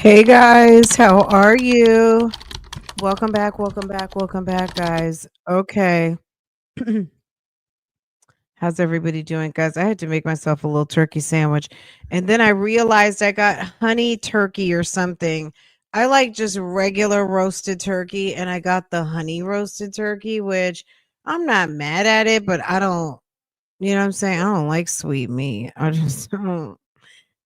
Hey guys, how are you? Welcome back, guys. Okay. How's everybody doing, guys? I had to make myself a little turkey sandwich, and then I realized I got honey turkey or something. I like just regular roasted turkey, and I got the honey roasted turkey, which I'm not mad at it, but I don't, you know what I'm saying? I don't like sweet meat. I just don't.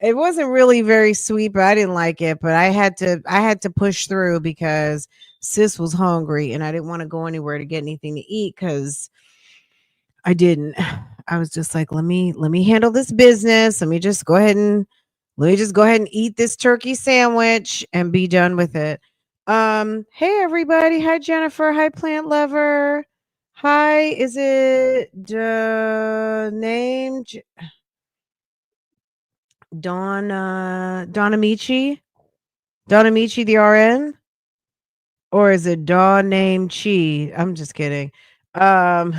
It wasn't really very sweet, but I didn't like it. But I had to push through because sis was hungry and I didn't want to go anywhere to get anything to eat because I didn't. I was just like, let me handle this business. Let me just go ahead and eat this turkey sandwich and be done with it. Hey everybody. Hi Jennifer. Hi Plant Lover. Hi, is it the name Donamichi? Donamichi the RN? Or is it Dawn named Chi? I'm just kidding. Um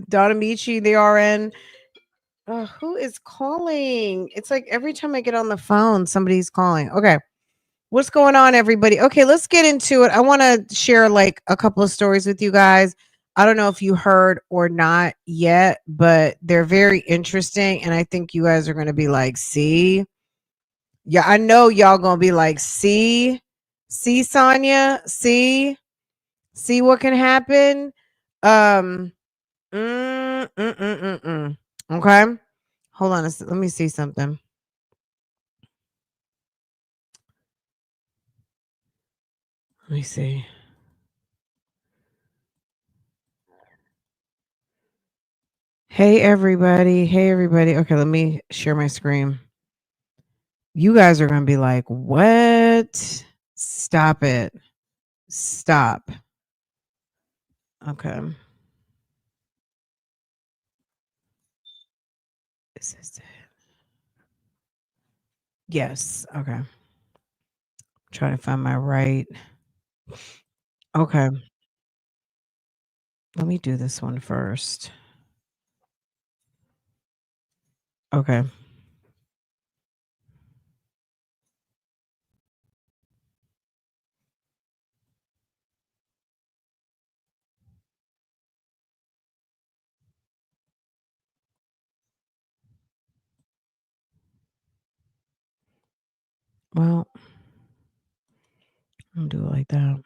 Donamichi the RN. Who is calling? It's like every time I get on the phone, somebody's calling. Okay. What's going on, everybody? Okay, let's get into it. I want to share like a couple of stories with you guys. I don't know if you heard or not yet, but they're very interesting. And I think you guys are going to be like, see? Yeah, I know y'all gonna be like, see, Sonia, see what can happen. Um, okay, hold on, let me see something. Let me see. Hey everybody, hey everybody. Okay, let me share my screen. You guys are gonna be like, what? Stop it. Stop. Okay. Is this it? Yes. Okay. Trying to find my right. Okay. Let me do this one first. Okay. Well, I'll do it like that.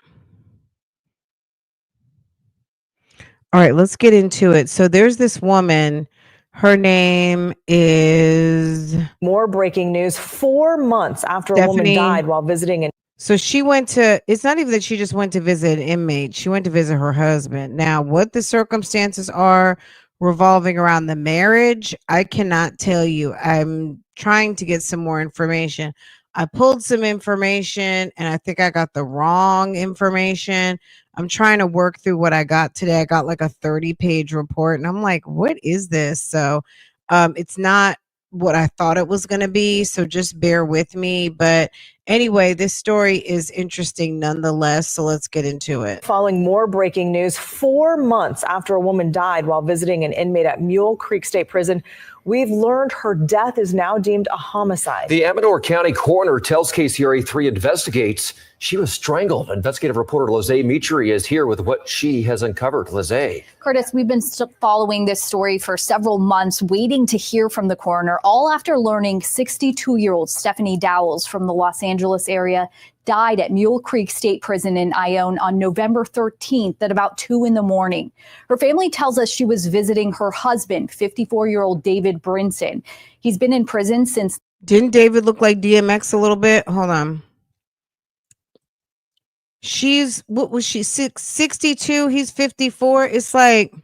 All right, let's get into it. So there's this woman. Her name is More breaking news. 4 months after a woman died while visiting an So she went to, it's not even that she just went to visit an inmate. She went to visit her husband. Now, what the circumstances are revolving around the marriage, I cannot tell you. I'm trying to get some more information. I pulled some information and I think I got the wrong information. I'm trying to work through what I got today. I got like a 30-page report and I'm like, what is this? So it's not what I thought it was going to be. So just bear with me. But anyway, this story is interesting nonetheless. So let's get into it. Following more breaking news, 4 months after a woman died while visiting an inmate at Mule Creek State Prison, we've learned her death is now deemed a homicide. The Amador County Coroner tells KCRA 3 investigates she was strangled. Investigative reporter Lizzie Mitri is here with what she has uncovered. Lizzie. Curtis, we've been following this story for several months, waiting to hear from the coroner, all after learning 62-year-old Stephanie Dowells from the Los Angeles area died at Mule Creek State Prison in Ione on November 13th at about 2 a.m. Her family tells us she was visiting her husband, 54-year-old David Brinson. He's been in prison since. Didn't David look like DMX a little bit? Hold on. She's, what was she, 62? He's 54. It's like,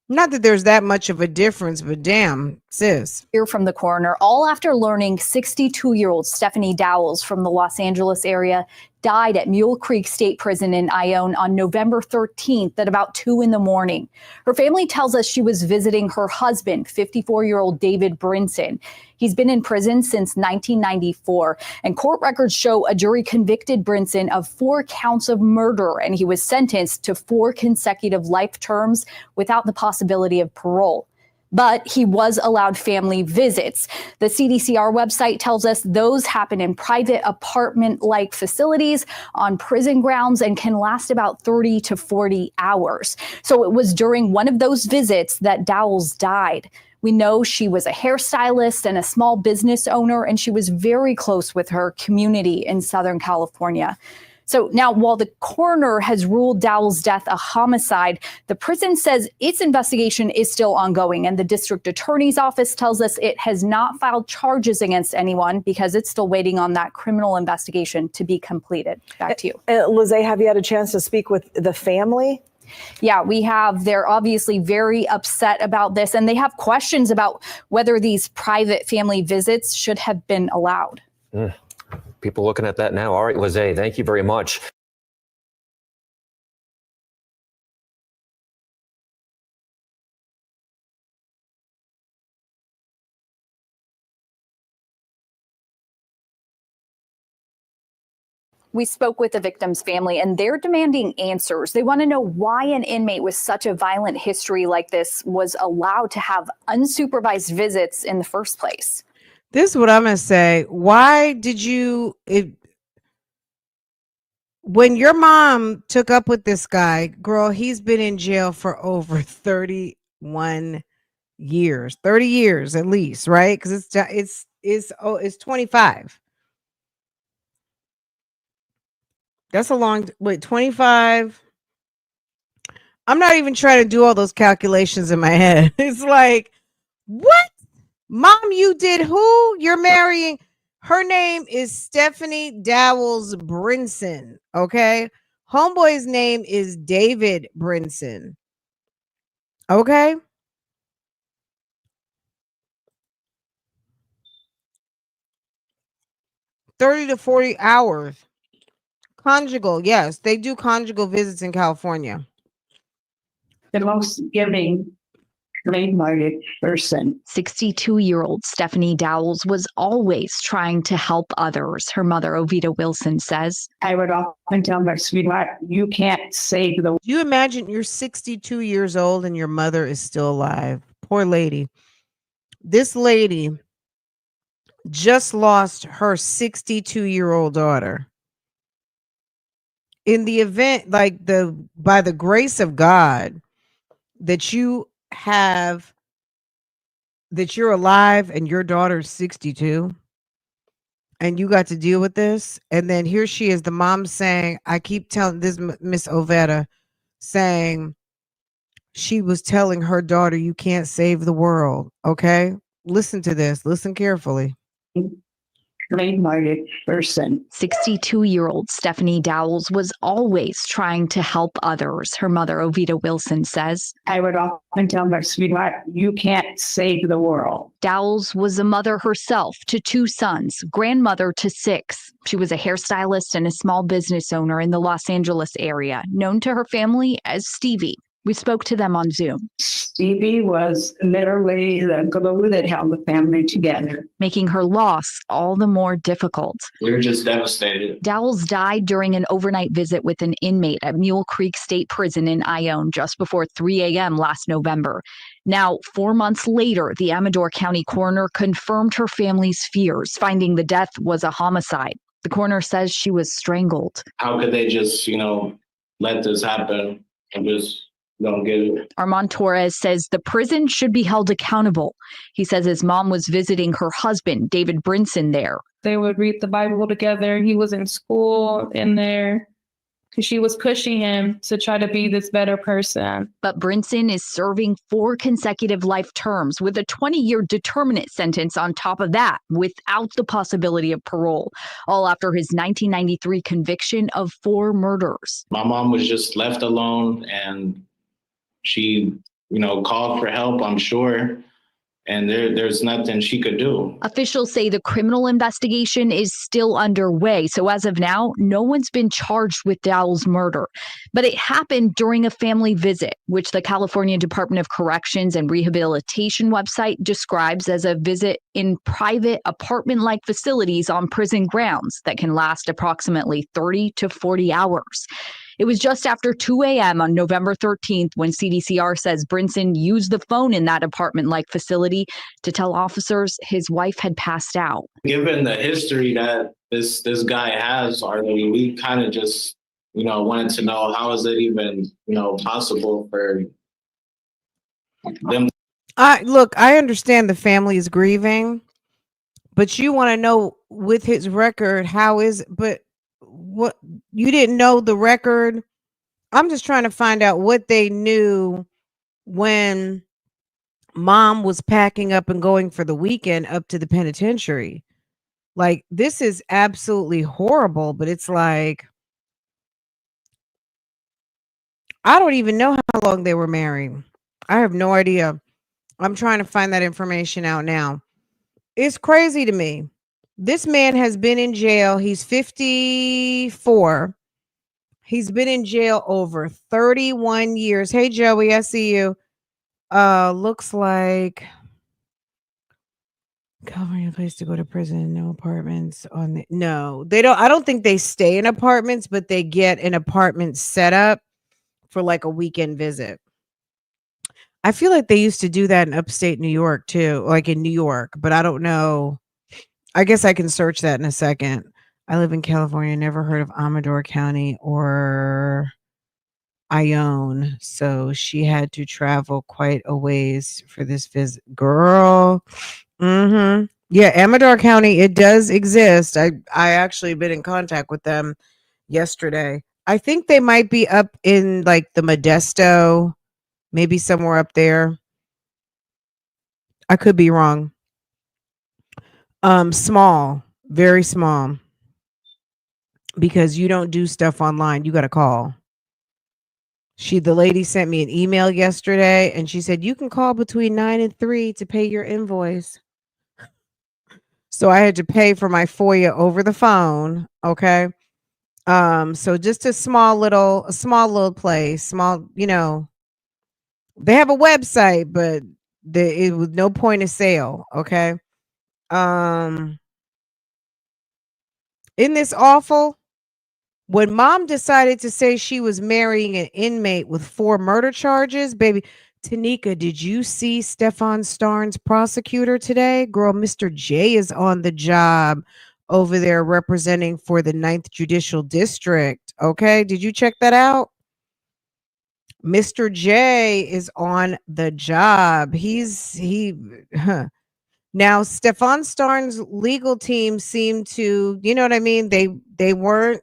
not that there's that much of a difference, but damn, sis. Hear from the coroner, all after learning 62-year-old Stephanie Dowells from the Los Angeles area died at Mule Creek State Prison in Ione on November 13th at about 2 a.m. Her family tells us she was visiting her husband, 54-year-old David Brinson. He's been in prison since 1994, and court records show a jury convicted Brinson of 4 counts of murder, and he was sentenced to 4 consecutive life terms without the possibility of parole. but he was allowed family visits. The CDCR website tells us those happen in private apartment-like facilities on prison grounds and can last about 30 to 40 hours. So it was during one of those visits that Dowells died. We know she was a hairstylist and a small business owner, and she was very close with her community in Southern California. So now, while the coroner has ruled Dowells' death a homicide, the prison says its investigation is still ongoing, and the district attorney's office tells us it has not filed charges against anyone because it's still waiting on that criminal investigation to be completed. Back to you. Lizzie, have you had a chance to speak with the family? Yeah, we have. They're obviously very upset about this, and they have questions about whether these private family visits should have been allowed. People looking at that now. All right, Lizzie, thank you very much. We spoke with the victim's family, and they're demanding answers. They want to know why an inmate with such a violent history like this was allowed to have unsupervised visits in the first place. This is what I'm going to say. Why did you, when your mom took up with this guy, girl, he's been in jail for over 31 years, 30 years at least, right? Because it's 25. That's a long, 25. I'm not even trying to do all those calculations in my head. It's like, what? Mom, you did who? You're marrying. Her name is Stephanie Dowells BRINSON. Okay. Homeboy's name is David BRINSON. Okay. $30 to 40 hours. Conjugal. Yes, they do conjugal visits in California. The most giving, kind-hearted person. 62-year-old Stephanie Dowells was always trying to help others, her mother, Ovita Wilson, says. I would often tell my sweetheart, you can't save the world. Do you imagine you're 62 years old and your mother is still alive? Poor lady. This lady just lost her 62-year-old daughter. In the event, like by the grace of God, that you're alive and your daughter's 62 and you got to deal with this. And then here she is, the mom saying, I keep telling this Miss Ovetta saying she was telling her daughter, you can't save the world. Okay. Listen to this. Listen carefully. Kind-hearted person. 62-year-old Stephanie Dowells was always trying to help others, her mother, Ovita Wilson, says. I would often tell my sweetheart, you can't save the world. Dowells was a mother herself to 2 sons, grandmother to 6. She was a hairstylist and a small business owner in the Los Angeles area, known to her family as Stevie. We spoke to them on Zoom. Stevie was literally the glue that held the family together. Making her loss all the more difficult. We were just devastated. Dowells died during an overnight visit with an inmate at Mule Creek State Prison in Ione just before 3 a.m. last November. Now, 4 months later, the Amador County Coroner confirmed her family's fears, finding the death was a homicide. The coroner says she was strangled. How could they just, let this happen and just don't get it? Armand Torres says the prison should be held accountable. He says his mom was visiting her husband, David BRINSON, there. They would read the Bible together. He was in school in there. She was pushing him to try to be this better person. But BRINSON is serving 4 consecutive life terms with a 20-year determinate sentence on top of that, without the possibility of parole, all after his 1993 conviction of 4 murders. My mom was just left alone, and she, called for help, I'm sure. And there's nothing she could do. Officials say the criminal investigation is still underway. So as of now, no one's been charged with Dowells' murder. But it happened during a family visit, which the California Department of Corrections and Rehabilitation website describes as a visit in private apartment-like facilities on prison grounds that can last approximately 30 to 40 hours. It was just after 2 a.m. on November 13th when CDCR says Brinson used the phone in that apartment-like facility to tell officers his wife had passed out. Given the history that this guy has already, we kind of just, wanted to know, how is it even, possible for them? I understand the family is grieving, but you want to know with his record, but what, you didn't know the record? I'm just trying to find out what they knew when mom was packing up and going for the weekend up to the penitentiary. Like, this is absolutely horrible, but it's like, I don't even know how long they were married. I have no idea. I'm trying to find that information out now. It's crazy to me. This man has been in jail. He's 54. He's been in jail over 31 years. Hey, Joey, I see you. Looks like California place to go to prison. No apartments on the, no, they don't. I don't think they stay in apartments, but they get an apartment set up for like a weekend visit. I feel like they used to do that in upstate New York too, like in New York, but I don't know. I guess I can search that in a second. I live in California, never heard of Amador County or Ione, so she had to travel quite a ways for this visit. Girl, yeah, Amador County, it does exist. I actually been in contact with them yesterday. I think they might be up in like the Modesto, maybe somewhere up there. I could be wrong. Small, very small, because you don't do stuff online. You got to call. The lady sent me an email yesterday and she said, you can call between 9 and 3 to pay your invoice. So I had to pay for my FOIA over the phone. Okay. So just a small little place, small, they have a website, but it was no point of sale. Okay. Isn't this awful? When mom decided to say she was marrying an inmate with 4 murder charges, baby, Tanika, did you see Stefan Starnes' prosecutor today? Girl, Mr. J is on the job over there representing for the 9th Judicial District. Okay, did you check that out? Mr. J is on the job. Now, Stefan Starnes' legal team seemed to, you know what I mean? They were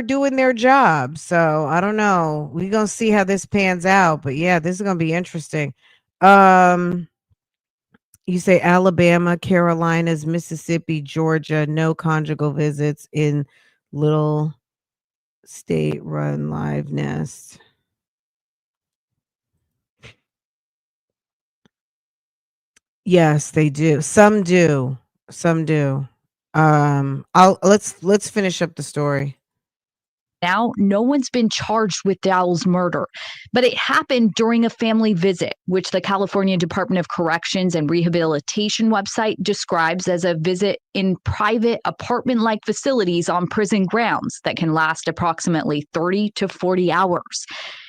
doing their job. So I don't know. We're going to see how this pans out. But yeah, this is going to be interesting. You say Alabama, Carolinas, Mississippi, Georgia, no conjugal visits in little state-run live nest. Yes, they do. Some do. Let's finish up the story. Now, no one's been charged with Dowells' murder, but it happened during a family visit, which the California Department of Corrections and Rehabilitation website describes as a visit in private apartment-like facilities on prison grounds that can last approximately 30 to 40 hours.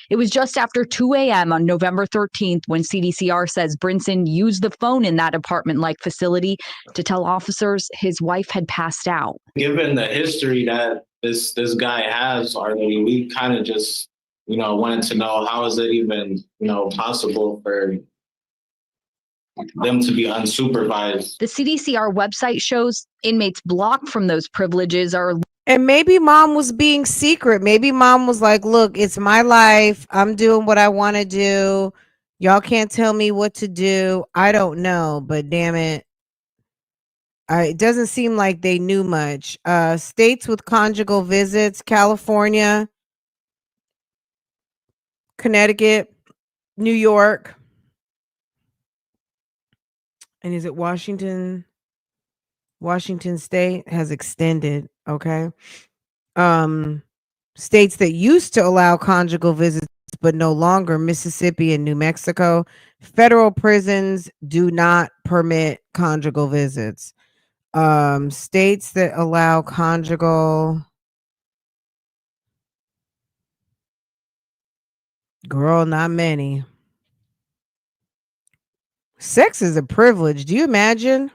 It was just after 2 a.m. on November 13th when CDCR says Brinson used the phone in that apartment-like facility to tell officers his wife had passed out. Given the history that this guy has already, we kind of just, wanted to know, how is it even, possible for them to be unsupervised? The CDCR website shows inmates blocked from those privileges are. And maybe mom was being secret. Maybe mom was like, look, it's my life. I'm doing what I want to do. Y'all can't tell me what to do. I don't know, but damn it. It doesn't seem like they knew much. States with conjugal visits, California, Connecticut, New York. And is it Washington? Washington State has extended. Okay. States that used to allow conjugal visits, but no longer, Mississippi and New Mexico. Federal prisons do not permit conjugal visits. States that allow conjugal Girl, not many. Sex is a privilege. Do you imagine?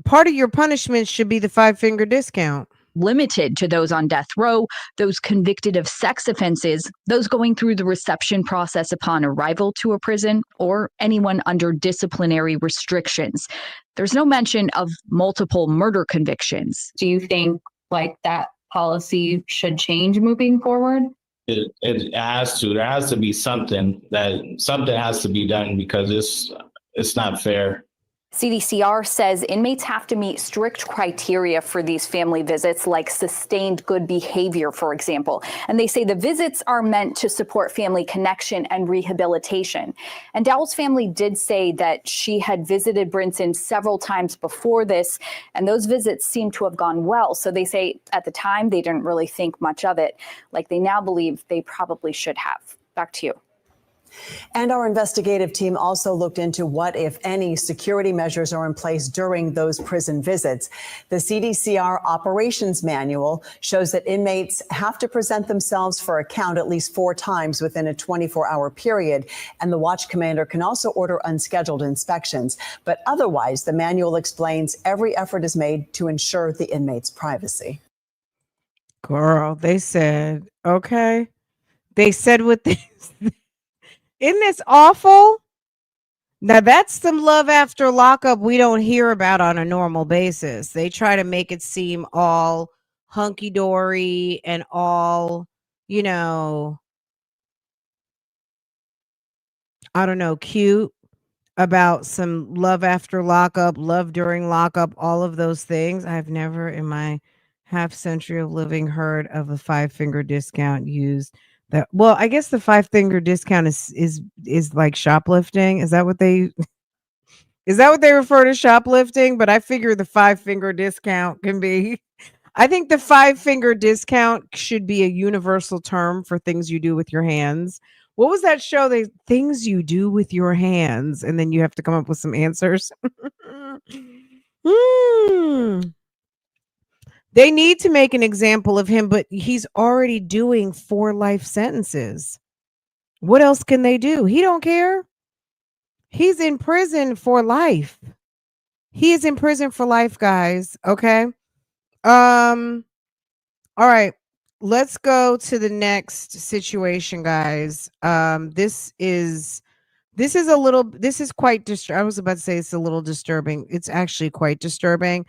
Part of your punishment should be the 5-finger discount. Limited to those on death row, those convicted of sex offenses, those going through the reception process upon arrival to a prison, or anyone under disciplinary restrictions. There's no mention of multiple murder convictions. Do you think like that policy should change moving forward? It has to. There has to be something has to be done because it's not fair. CDCR says inmates have to meet strict criteria for these family visits, like sustained good behavior, for example. And they say the visits are meant to support family connection and rehabilitation. And Dowells' family did say that she had visited Brinson several times before this, and those visits seem to have gone well. So they say at the time they didn't really think much of it, like they now believe they probably should have. Back to you. And our investigative team also looked into what, if any, security measures are in place during those prison visits. The CDCR operations manual shows that inmates have to present themselves for account at least 4 times within a 24-hour period. And the watch commander can also order unscheduled inspections. But otherwise, the manual explains every effort is made to ensure the inmate's privacy. Girl, they said, okay. They said what this. Isn't this awful? Now that's some love after lockup we don't hear about on a normal basis. They try to make it seem all hunky-dory and all, you know, I don't know, cute about some love after lockup, love during lockup, all of those things. I've never in my half century of living heard of a 5-finger discount used. That, well, I guess the 5-finger discount is like shoplifting. Is that what they refer to shoplifting? But I figure the 5-finger discount can be. I think the 5-finger discount should be a universal term for things you do with your hands. What was that show? Things you do with your hands, and then you have to come up with some answers. They need to make an example of him, but he's already doing 4 life sentences. What else can they do? He don't care. He's in prison for life. He is in prison for life, guys. Okay. All right. Let's go to the next situation, guys. This is quite I was about to say it's a little disturbing. It's actually quite disturbing.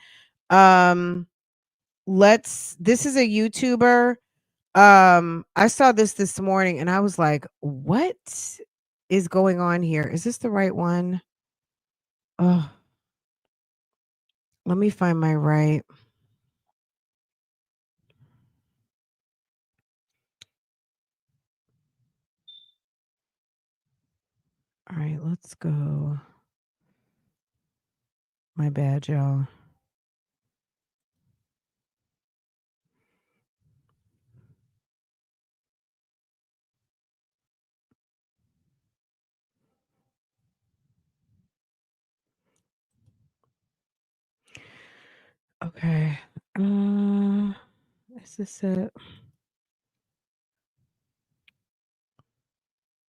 This is a YouTuber. I saw this morning and I was like, what is going on here? Is this the right one? Oh, let me find my right. All right, let's go. My bad, y'all. Okay. Is this it?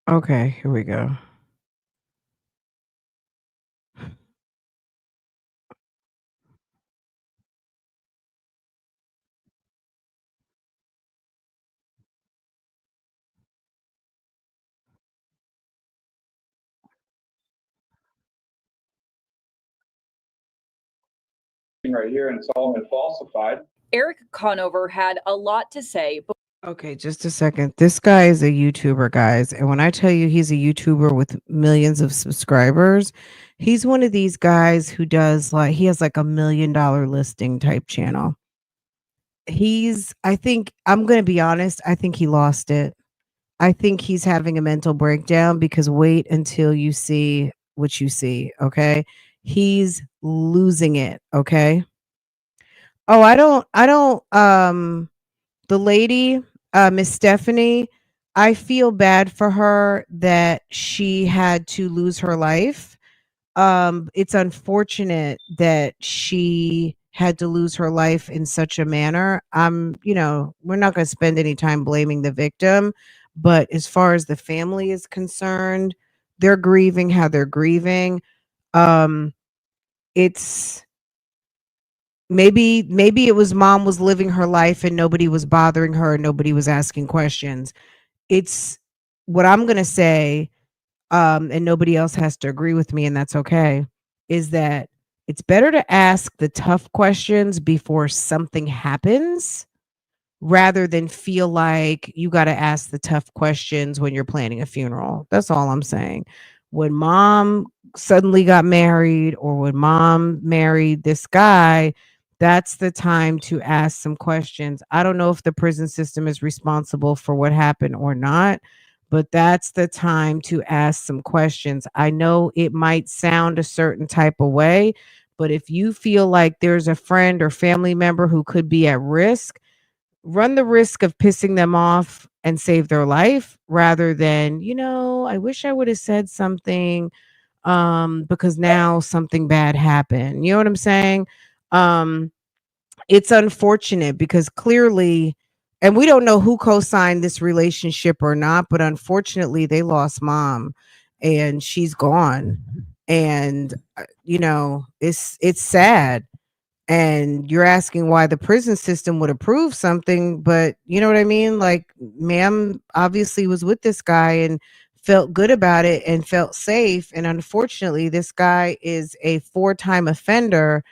Okay, here we go. Right here and saw it falsified. Erik Conover had a lot to say. Okay, just a second. This guy is a YouTuber, guys. And when I tell you he's a YouTuber with millions of subscribers, he's one of these guys who does he has like $1 million listing type channel. I think, I'm going to be honest, I think he lost it. I think he's having a mental breakdown because wait until you see what you see. Okay. He's losing it. Okay. Oh, I don't, the lady, Miss Stephanie, I feel bad for her that she had to lose her life. It's unfortunate that she had to lose her life in such a manner. We're not going to spend any time blaming the victim, but as far as the family is concerned, they're grieving how they're grieving. It's maybe it was mom was living her life and nobody was bothering her and nobody was asking questions. It's what I'm going to say, and nobody else has to agree with me, and that's okay, is that it's better to ask the tough questions before something happens rather than feel like you got to ask the tough questions when you're planning a funeral. That's all I'm saying. When mom suddenly got married or when mom married this guy, that's the time to ask some questions. I don't know if the prison system is responsible for what happened or not, but that's the time to ask some questions. I know it might sound a certain type of way, but if you feel like there's a friend or family member who could be at risk, run the risk of pissing them off and save their life rather than, I wish I would have said something because now something bad happened. You know what I'm saying? It's unfortunate because clearly, and we don't know who co-signed this relationship or not, but unfortunately they lost mom and she's gone. And it's sad. And you're asking why the prison system would approve something, but you know what I mean? Like, ma'am obviously was with this guy and felt good about it and felt safe. And unfortunately, this guy is a 4-time offender,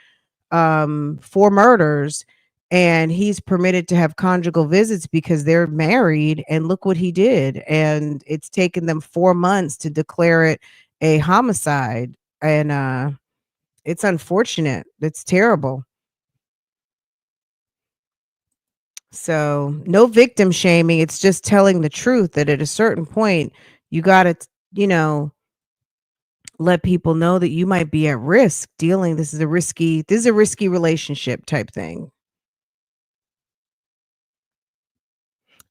4 murders, and he's permitted to have conjugal visits because they're married. And look what he did. And it's taken them 4 months to declare it a homicide. And it's unfortunate. It's terrible. So no victim shaming. It's just telling the truth that at a certain point, you got to, let people know that you might be at risk dealing. This is a risky relationship type thing.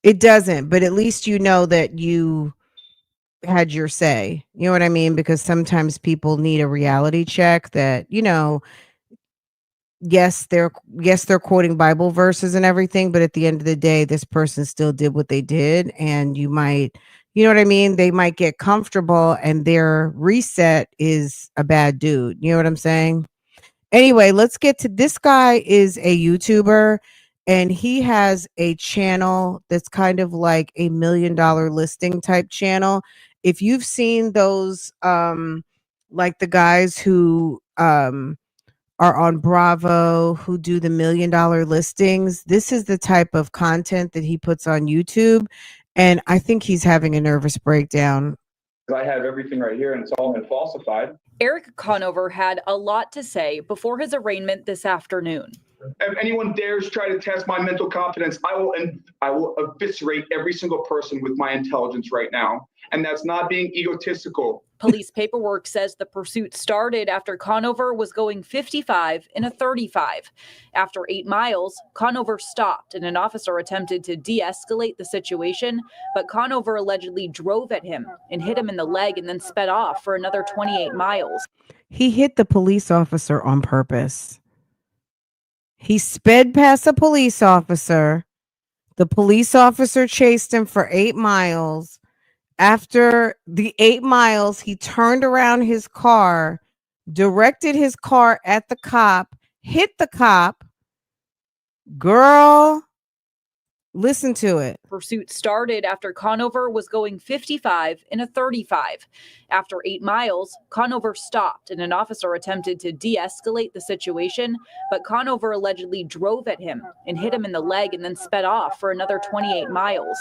It doesn't, but at least you know that you had your say. You know what I mean? Because sometimes people need a reality check that, yes, they're quoting Bible verses and everything, but at the end of the day, this person still did what they did. And you might, you know what I mean? They might get comfortable and their reset is a bad dude. You know what I'm saying? Anyway, let's get to this guy is a YouTuber and he has a channel that's kind of like a $1 million listing type channel. If you've seen those, like the guys who, are on Bravo, who do the $1 million listings. This is the type of content that he puts on YouTube. And I think he's having a nervous breakdown. I have everything right here and it's all been falsified. Erik Conover had a lot to say before his arraignment this afternoon. If anyone dares try to test my mental competence, I will eviscerate every single person with my intelligence right now. And that's not being egotistical. Police paperwork says the pursuit started after Conover was going 55 in a 35. After 8 miles, Conover stopped and an officer attempted to de-escalate the situation, but Conover allegedly drove at him and hit him in the leg and then sped off for another 28 miles. He hit the police officer on purpose. He sped past a police officer. The police officer chased him for 8 miles. After the 8 miles, he turned around his car, directed his car at the cop, hit the cop. Girl, listen to it. Pursuit started after Conover was going 55 in a 35. After 8 miles, Conover stopped and an officer attempted to de-escalate the situation, but Conover allegedly drove at him and hit him in the leg and then sped off for another 28 miles.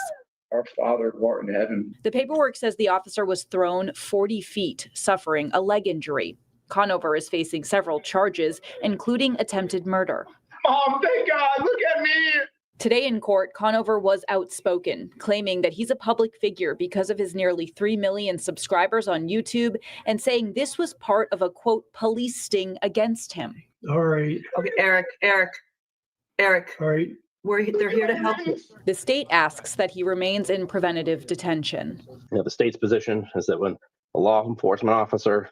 Our Father who art in heaven. The paperwork says the officer was thrown 40 feet, suffering a leg injury. Conover is facing several charges, including attempted murder. Mom, thank God, look at me. Today in court, Conover was outspoken, claiming that he's a public figure because of his nearly 3 million subscribers on YouTube and saying this was part of a, quote, police sting against him. All right. Okay, Erik. All right. They're here to help you. The state asks that he remains in preventative detention. The state's position is that when a law enforcement officer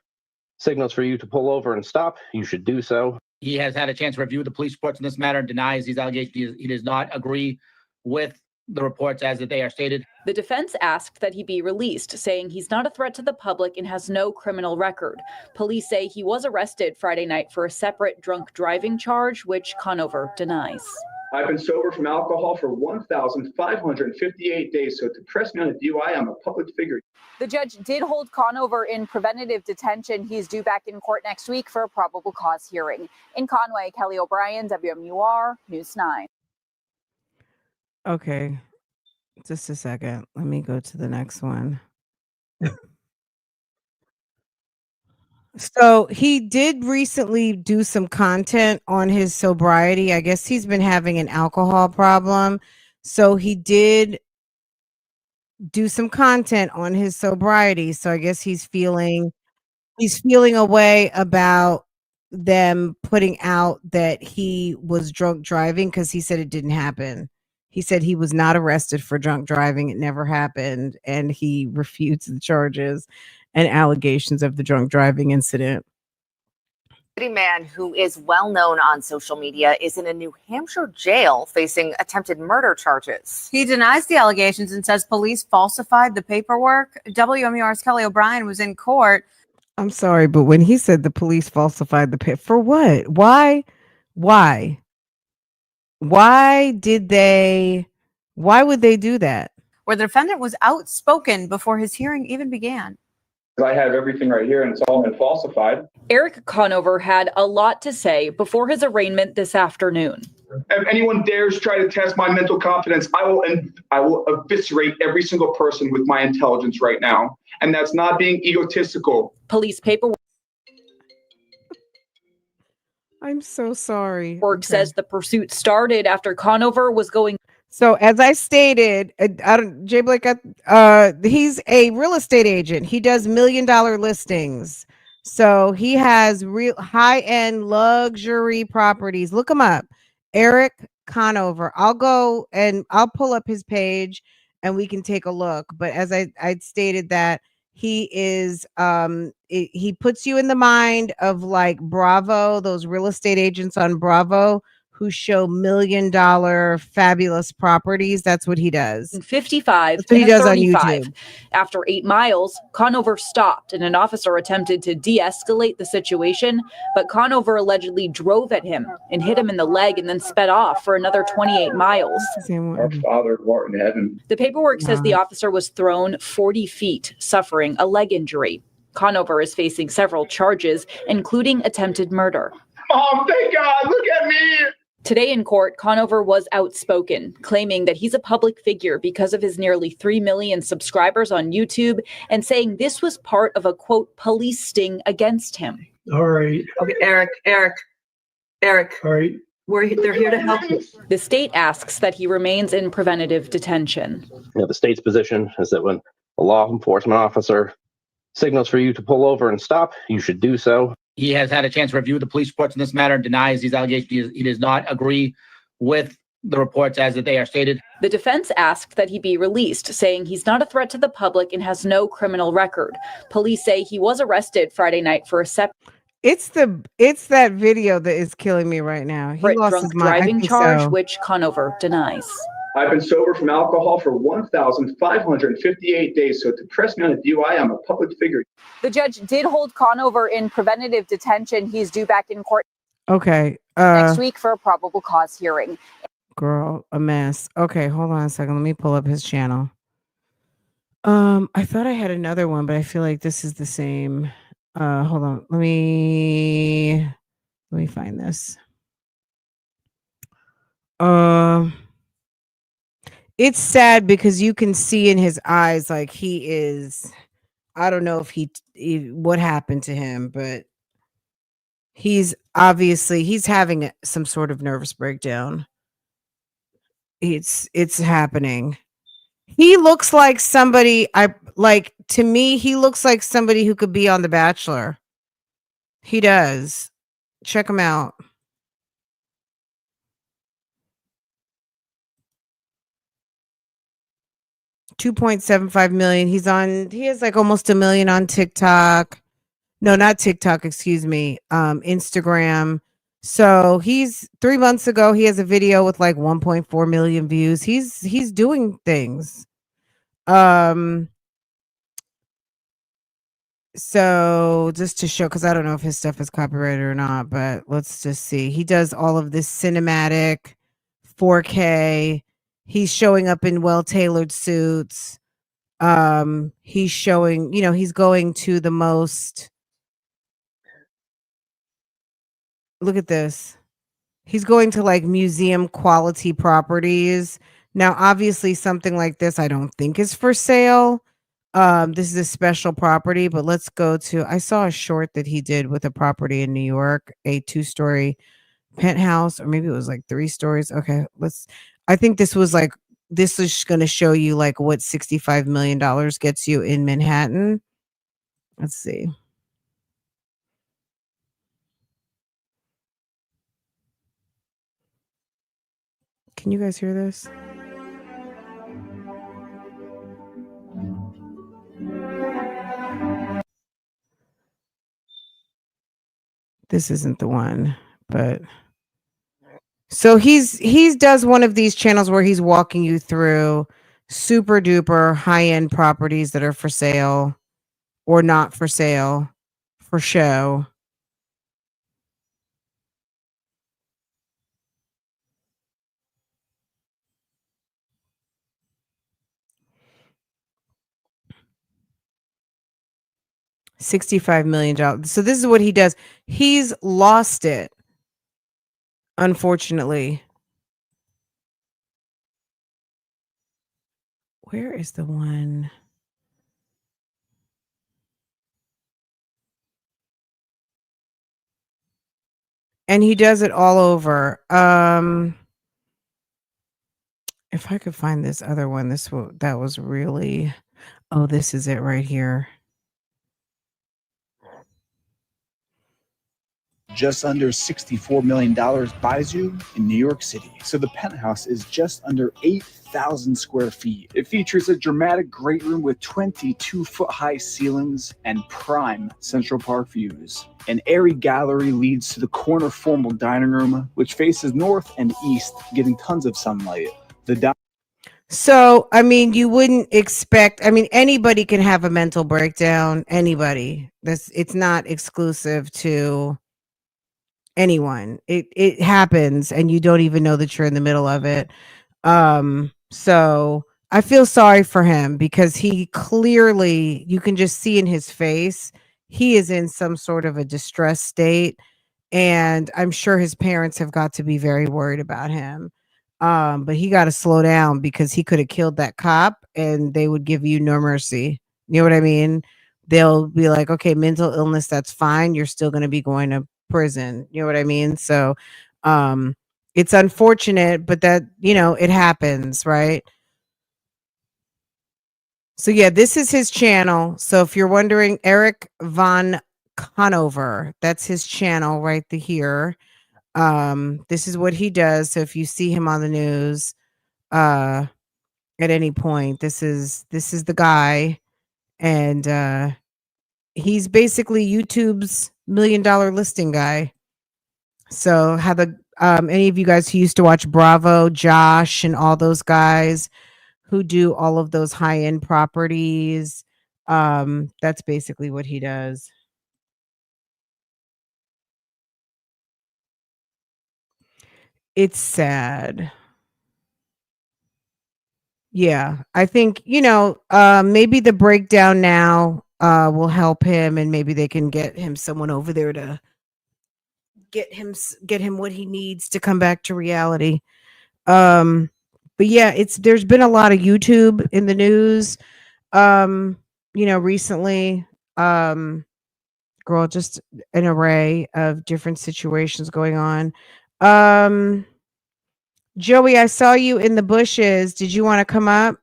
signals for you to pull over and stop, you should do so. He has had a chance to review the police reports in this matter and denies these allegations. He does not agree with the reports as they are stated. The defense asked that he be released, saying he's not a threat to the public and has no criminal record. Police say he was arrested Friday night for a separate drunk driving charge, which Conover denies. I've been sober from alcohol for 1,558 days, so to press me on a DUI, I'm a public figure. The judge did hold Conover in preventative detention. He's due back in court next week for a probable cause hearing. In Conway, Kelly O'Brien, WMUR, News 9. Okay, just a second. Let me go to the next one. So he did recently do some content on his sobriety. I guess he's been having an alcohol problem. So he did do some content on his sobriety. So I guess he's feeling a way about them putting out that he was drunk driving, because he said it didn't happen. He said he was not arrested for drunk driving. It never happened. And he refutes the charges and allegations of the drunk driving incident. The man who is well known on social media is in a New Hampshire jail facing attempted murder charges. He denies the allegations and says police falsified the paperwork. WMUR's Kelly O'Brien was in court. I'm sorry, but when he said the police falsified the paper, for what? Why would they do that? Where the defendant was outspoken before his hearing even began. I have everything right here and it's all been falsified. Erik Conover had a lot to say before his arraignment this afternoon. If anyone dares try to test my mental competence, I will eviscerate every single person with my intelligence right now. And that's not being egotistical. Police paperwork. I'm so sorry. Says the pursuit started after Conover was going. So as I stated, Jay Blake, he's a real estate agent. He does $1 million listings. So he has real high-end luxury properties. Look him up, Erik Conover. I'll go and I'll pull up his page and we can take a look. But as I'd stated that he is, he puts you in the mind of like Bravo, those real estate agents on Bravo who show $1 million fabulous properties. That's what he does. 55. That's what he does on YouTube. After 8 miles, Conover stopped and an officer attempted to de-escalate the situation, but Conover allegedly drove at him and hit him in the leg and then sped off for another 28 miles. Our Father who art in heaven. The paperwork says the officer was thrown 40 feet, suffering a leg injury. Conover is facing several charges, including attempted murder. Mom, thank God, look at me. Today in court, Conover was outspoken, claiming that he's a public figure because of his nearly 3 million subscribers on YouTube and saying this was part of a, quote, police sting against him. All right. Okay, Erik. All right. They're here to help you. The state asks that he remains in preventative detention. The state's position is that when a law enforcement officer signals for you to pull over and stop, you should do so. He has had a chance to review the police reports in this matter and denies these allegations. He does not agree with the reports as they are stated. The defense asked that he be released, saying he's not a threat to the public and has no criminal record. Police say he was arrested Friday night for a separate. It's that video that is killing me right now. He lost drunk his mind. driving charge, which Conover denies. I've been sober from alcohol for 1,558 days, so to press me on a DUI, I'm a public figure. The judge did hold Conover in preventative detention. He's due back in court Okay. next week for a probable cause hearing. Girl, a mess. Okay, hold on a second. Let me pull up his channel. I thought I had another one, but I feel like this is the same. Hold on. Let me find this. It's sad because you can see in his eyes like he is, I don't know if what happened to him, but he's having some sort of nervous breakdown. It's happening. He looks like somebody to me, he looks like somebody who could be on The Bachelor. He does. Check him out. $2.75 million. He has like almost 1 million on TikTok. No, not TikTok, excuse me. Instagram. So he's 3 months ago, he has a video with like 1.4 million views. He's doing things. So just to show, because I don't know if his stuff is copyrighted or not, but let's just see. He does all of this cinematic 4K. He's showing up in well-tailored suits. He's showing, he's going to the most. Look at this. He's going to like museum quality properties. Now, obviously, something like this, I don't think is for sale. This is a special property, but let's go to. I saw a short that he did with a property in New York, a 2-story penthouse, or maybe it was like 3 stories. Okay, I think this is going to show you like what $65 million gets you in Manhattan. Let's see. Can you guys hear this? This isn't the one, but so he's does one of these channels where he's walking you through super duper high-end properties that are for sale or not for sale, for show. $65 million. So this is what he does. He's lost it, unfortunately. Where is the one? And he does it all over. If I could find this other one, that was really. Oh, this is it right here. Just under $64 million buys you in New York City. So the penthouse is just under 8,000 square feet. It features a dramatic great room with 22-foot-high ceilings and prime Central Park views. An airy gallery leads to the corner formal dining room, which faces north and east, getting tons of sunlight. So, I mean, you wouldn't expect, anybody can have a mental breakdown. Anybody. It's not exclusive to anyone. It happens and you don't even know that you're in the middle of it. So I feel sorry for him because he clearly, you can just see in his face, he is in some sort of a distressed state. And I'm sure his parents have got to be very worried about him. But he got to slow down because he could have killed that cop and they would give you no mercy. You know what I mean? They'll be like, okay, mental illness, that's fine. You're still going to be going to prison. You know what I mean? So it's unfortunate, but that, it happens, right? So yeah, this is his channel. So if you're wondering, Erik Conover, that's his channel right here. This is what he does. So if you see him on the news at any point, this is the guy, and he's basically YouTube's $1 million listing guy. So have any of you guys who used to watch Bravo, Josh, and all those guys who do all of those high-end properties, that's basically what he does. It's sad. Yeah, I think, maybe the breakdown now will help him, and maybe they can get him someone over there to get him what he needs to come back to reality. But yeah, there's been a lot of YouTube in the news recently. Girl, just an array of different situations going on. Joey, I saw you in the bushes. Did you want to come up?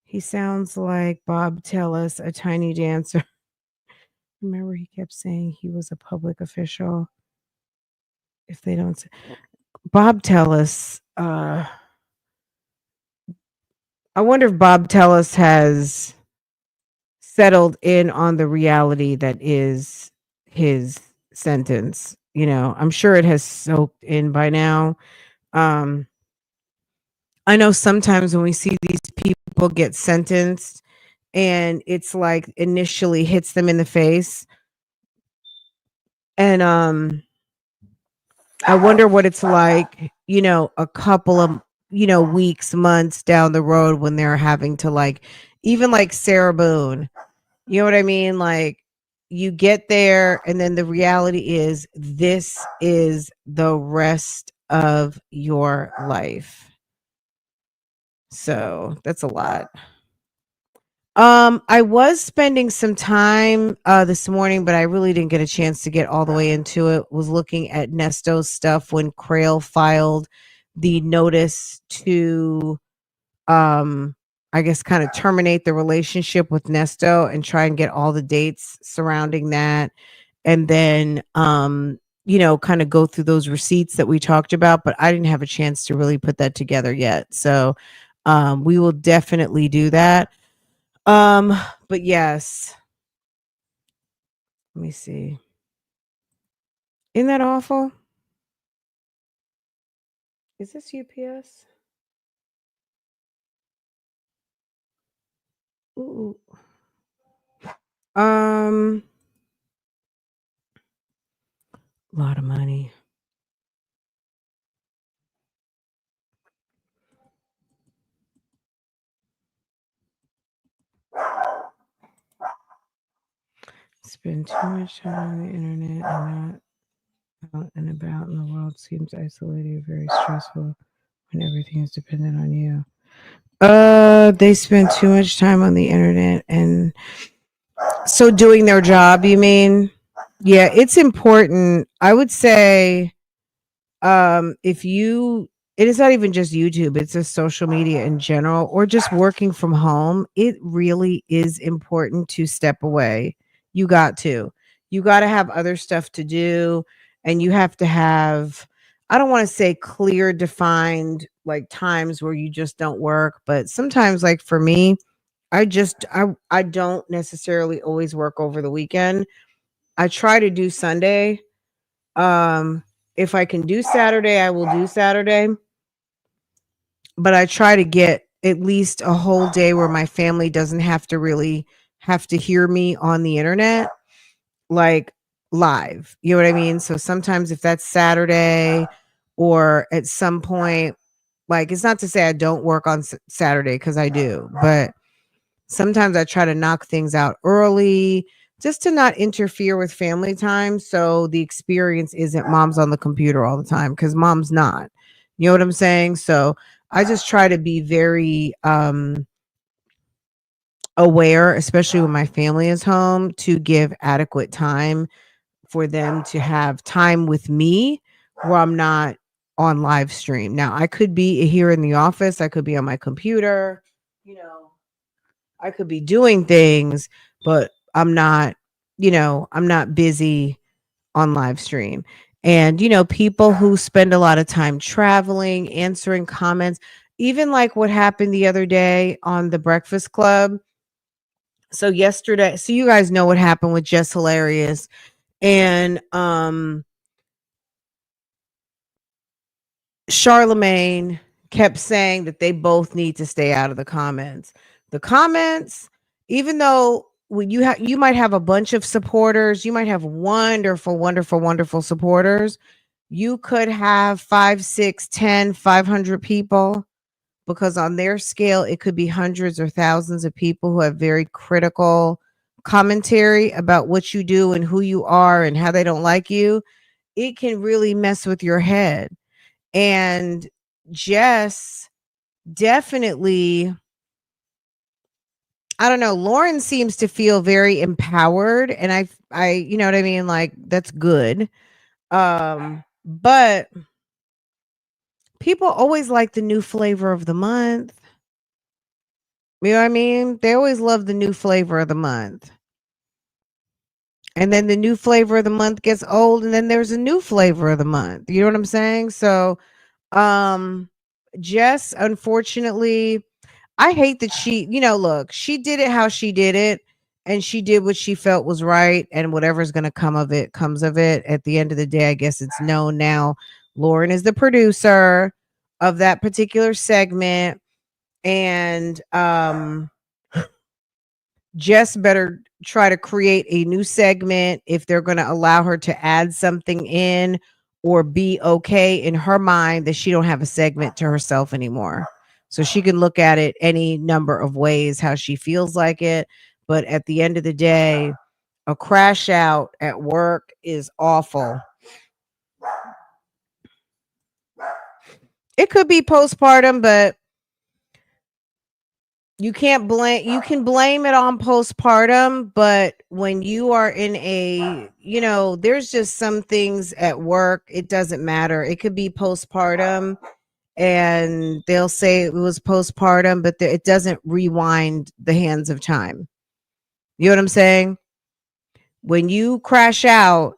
He sounds like Bob Tellis, a tiny dancer. Remember, he kept saying he was a public official. If they don't say Bob Tellis, I wonder if Bob Tellis has settled in on the reality that is his sentence. I'm sure it has soaked in by now. I know sometimes when we see these people get sentenced and it's like initially hits them in the face, and I wonder what it's like, a couple of, weeks, months down the road when they're having to, like, even like Sarah Boone, you know what I mean? Like, you get there and then the reality is this is the rest of your life. So that's a lot. I was spending some time this morning, but I really didn't get a chance to get all the way into it. Was looking at Nesto's stuff when Crail filed the notice to I guess kind of terminate the relationship with Nesto and try and get all the dates surrounding that. And then kind of go through those receipts that we talked about, but I didn't have a chance to really put that together yet. So we will definitely do that. But yes. Let me see. Isn't that awful? Is this UPS? Ooh. A lot of money. Spend too much time on the internet and not out and about in the world seems isolated, very stressful when everything is dependent on you. They spend too much time on the internet and so doing their job, you mean? Yeah, it's important. I would say if you it is not even just YouTube, it's just social media in general or just working from home, it really is important to step away. You got to have other stuff to do, and you have to have, I don't want to say clear defined like times where you just don't work, but sometimes, like for me, I don't necessarily always work over the weekend. I try to do Sunday. If I can do Saturday, I will do Saturday. But I try to get at least a whole day where my family doesn't have to really have to hear me on the internet, like live. You know what I mean? So sometimes if that's Saturday or at some point, like it's not to say I don't work on Saturday because I do, but sometimes I try to knock things out early just to not interfere with family time. So the experience isn't mom's on the computer all the time because mom's not. You know what I'm saying? So I just try to be very aware, especially when my family is home, to give adequate time for them to have time with me where I'm not on live stream. Now, I could be here in the office, I could be on my computer, I could be doing things, but I'm not busy on live stream. And, people who spend a lot of time traveling, answering comments, even like what happened the other day on the Breakfast Club. So yesterday, so you guys know what happened with Jess Hilarious and Charlemagne kept saying that they both need to stay out of the comments. The comments, even though when you might have a bunch of supporters, you might have wonderful, wonderful, wonderful supporters. You could have 5, 6, 10, 500 people, because on their scale, it could be hundreds or thousands of people who have very critical commentary about what you do and who you are and how they don't like you. It can really mess with your head. And Jess definitely, I don't know, Lauren seems to feel very empowered, and I you know what I mean, like that's good. But people always like the new flavor of the month. You know what I mean? They always love the new flavor of the month. And then the new flavor of the month gets old, and then there's a new flavor of the month. You know what I'm saying? So Jess, unfortunately, I hate that she, look, she did it how she did it. and she did what she felt was right, and whatever's going to come of it comes of it. At the end of the day, I guess it's known now. Lauren is the producer of that particular segment, and Jess better try to create a new segment if they're going to allow her to add something in, or be okay in her mind that she don't have a segment to herself anymore. So she can look at it any number of ways how she feels like it. But at the end of the day, a crash out at work is awful. It could be postpartum, but you can blame it on postpartum, but when you are in a, there's just some things at work, it doesn't matter. It could be postpartum and they'll say it was postpartum, but it doesn't rewind the hands of time. You know what I'm saying? When you crash out,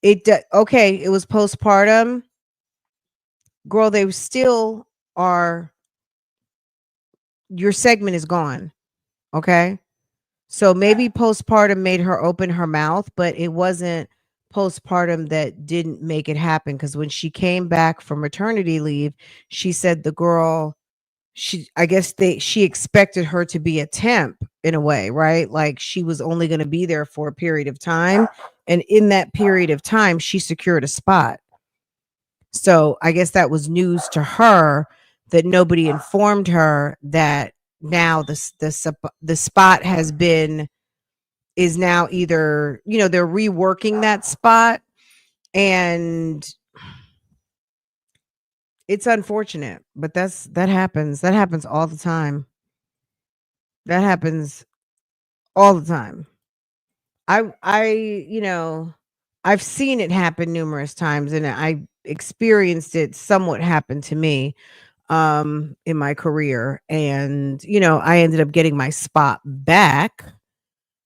okay, it was postpartum. Girl, they still are, your segment is gone. Okay? So maybe postpartum made her open her mouth, but it wasn't postpartum that didn't make it happen. Because when she came back from maternity leave, she said the girl, she expected her to be a temp in a way, right? Like she was only going to be there for a period of time. And in that period of time, she secured a spot. So I guess that was news to her, that nobody informed her that now the spot is now either, they're reworking that spot, and it's unfortunate, but that happens all the time. That happens all the time. I've seen it happen numerous times, and I experienced it somewhat happen to me in my career, and I ended up getting my spot back,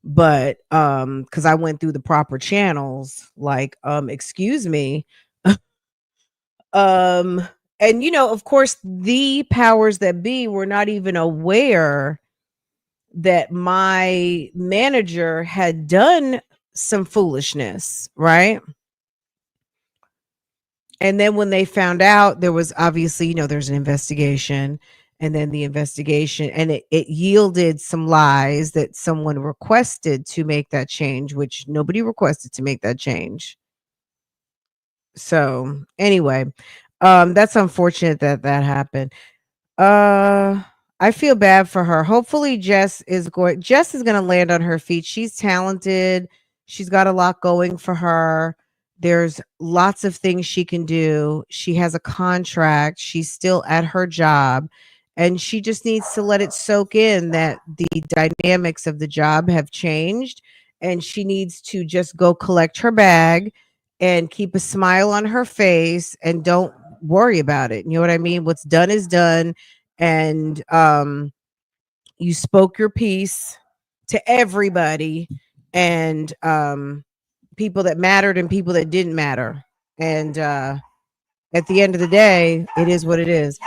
but because I went through the proper channels, like excuse me. And of course the powers that be were not even aware that my manager had done some foolishness, right? And then when they found out, there was obviously, there's an investigation, and then the investigation, and it yielded some lies that someone requested to make that change, which nobody requested to make that change. So anyway, that's unfortunate that happened. I feel bad for her. Hopefully Jess is going to land on her feet. She's talented. She's got a lot going for her. There's lots of things she can do. She has a contract. She's still at her job, and she just needs to let it soak in that the dynamics of the job have changed, and she needs to just go collect her bag and keep a smile on her face and don't worry about it. You know what I mean? What's done is done. And you spoke your piece to everybody, and people that mattered and people that didn't matter. And at the end of the day, it is what it is.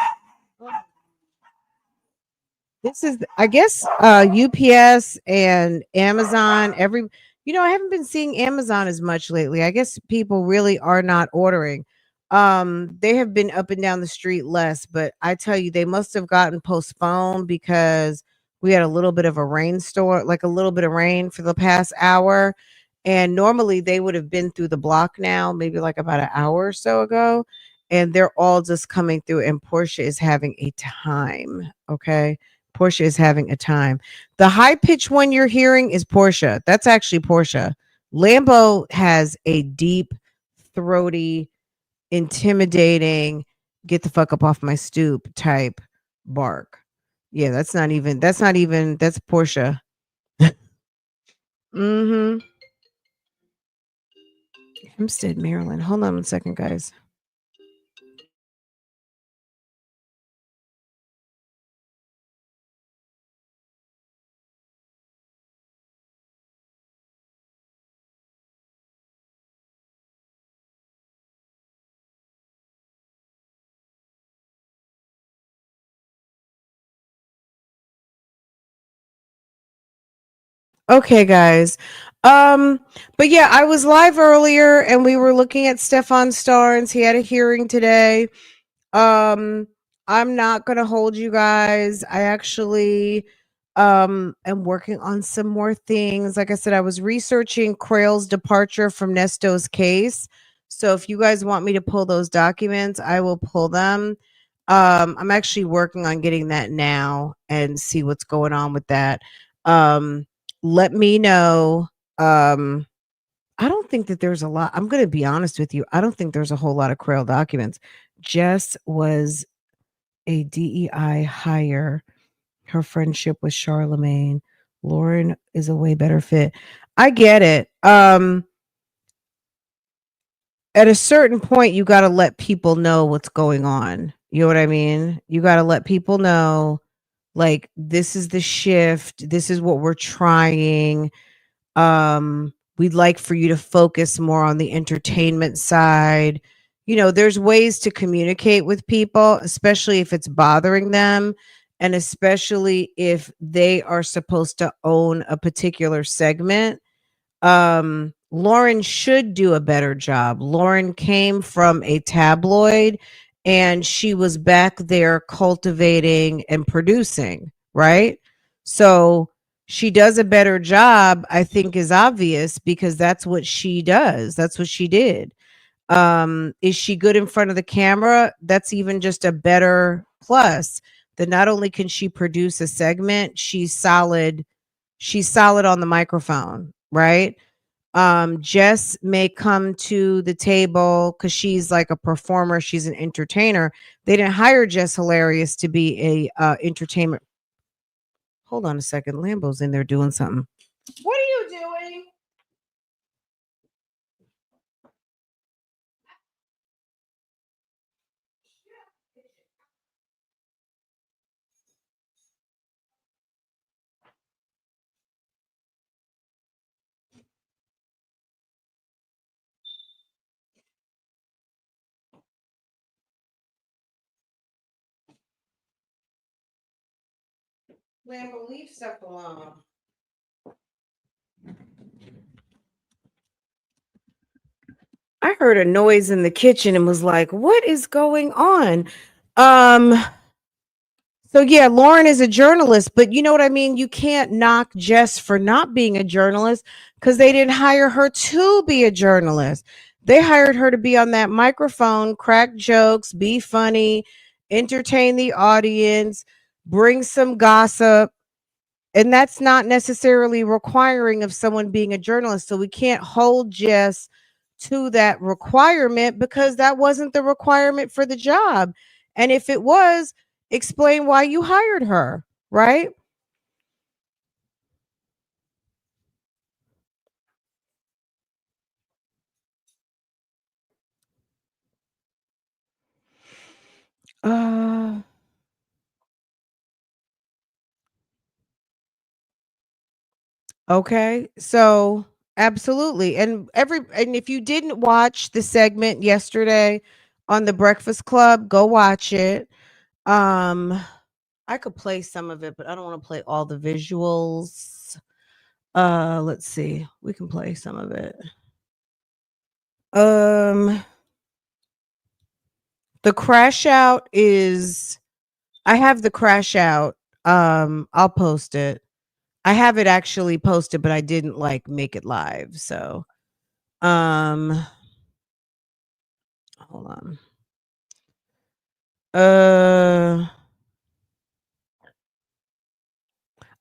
This is, I guess, UPS and Amazon. I haven't been seeing Amazon as much lately. I guess people really are not ordering. They have been up and down the street less, but I tell you, they must have gotten postponed because we had a little bit of a rainstorm, like a little bit of rain for the past hour. And normally they would have been through the block now, maybe like about an hour or so ago. And they're all just coming through, and Portia is having a time. Okay. Portia is having a time. The high pitched one you're hearing is Portia. That's actually Portia. Lambo has a deep, throaty, intimidating, get the fuck up off my stoop type bark. Yeah, that's Portia. Mm-hmm. Hempstead, Maryland. Hold on 1 second, guys. Okay, guys. But yeah, I was live earlier and we were looking at Stefan Starnes. He had a hearing today. Um, I'm not gonna hold you guys. I actually am working on some more things. Like I said, I was researching Crail's departure from Nesto's case. So if you guys want me to pull those documents, I will pull them. I'm actually working on getting that now and see what's going on with that. Let me know. I don't think that there's a lot. I'm going to be honest with you. I don't think there's a whole lot of Crail documents. Jess was a DEI hire. Her friendship with Charlemagne. Lauren is a way better fit. I get it. At a certain point, you got to let people know what's going on. You know what I mean? You got to let people know, like, this is the shift. This is what we're trying. We'd like for you to focus more on the entertainment side. You know, there's ways to communicate with people, especially if it's bothering them, and especially if they are supposed to own a particular segment. Lauren should do a better job. Lauren came from a tabloid and she was back there cultivating and producing, right? So she does a better job, I think is obvious because that's what she does. That's what she did. Is she good in front of the camera? That's even just a better plus. That not only can she produce a segment, she's solid on the microphone, right? Jess may come to the table because she's like a performer, she's an entertainer. They didn't hire Jess Hilarious to be a entertainment. Hold on a second. Lambo's in there doing something. What are you doing? Lambo, leave stuff alone. I heard a noise in the kitchen and was like, what is going on? So yeah, Lauren is a journalist, but you know what I mean? You can't knock Jess for not being a journalist because they didn't hire her to be a journalist. They hired her to be on that microphone, crack jokes, be funny, entertain the audience, bring some gossip. And that's not necessarily requiring of someone being a journalist. So we can't hold Jess to that requirement because that wasn't the requirement for the job. And if it was, explain why you hired her, right? Uh okay. So absolutely. And if you didn't watch the segment yesterday on the Breakfast Club, go watch it. I could play some of it, but I don't want to play all the visuals. Let's see. We can play some of it. The crash out is I have the crash out. I'll post it. I have it actually posted, but I didn't like make it live. So hold on.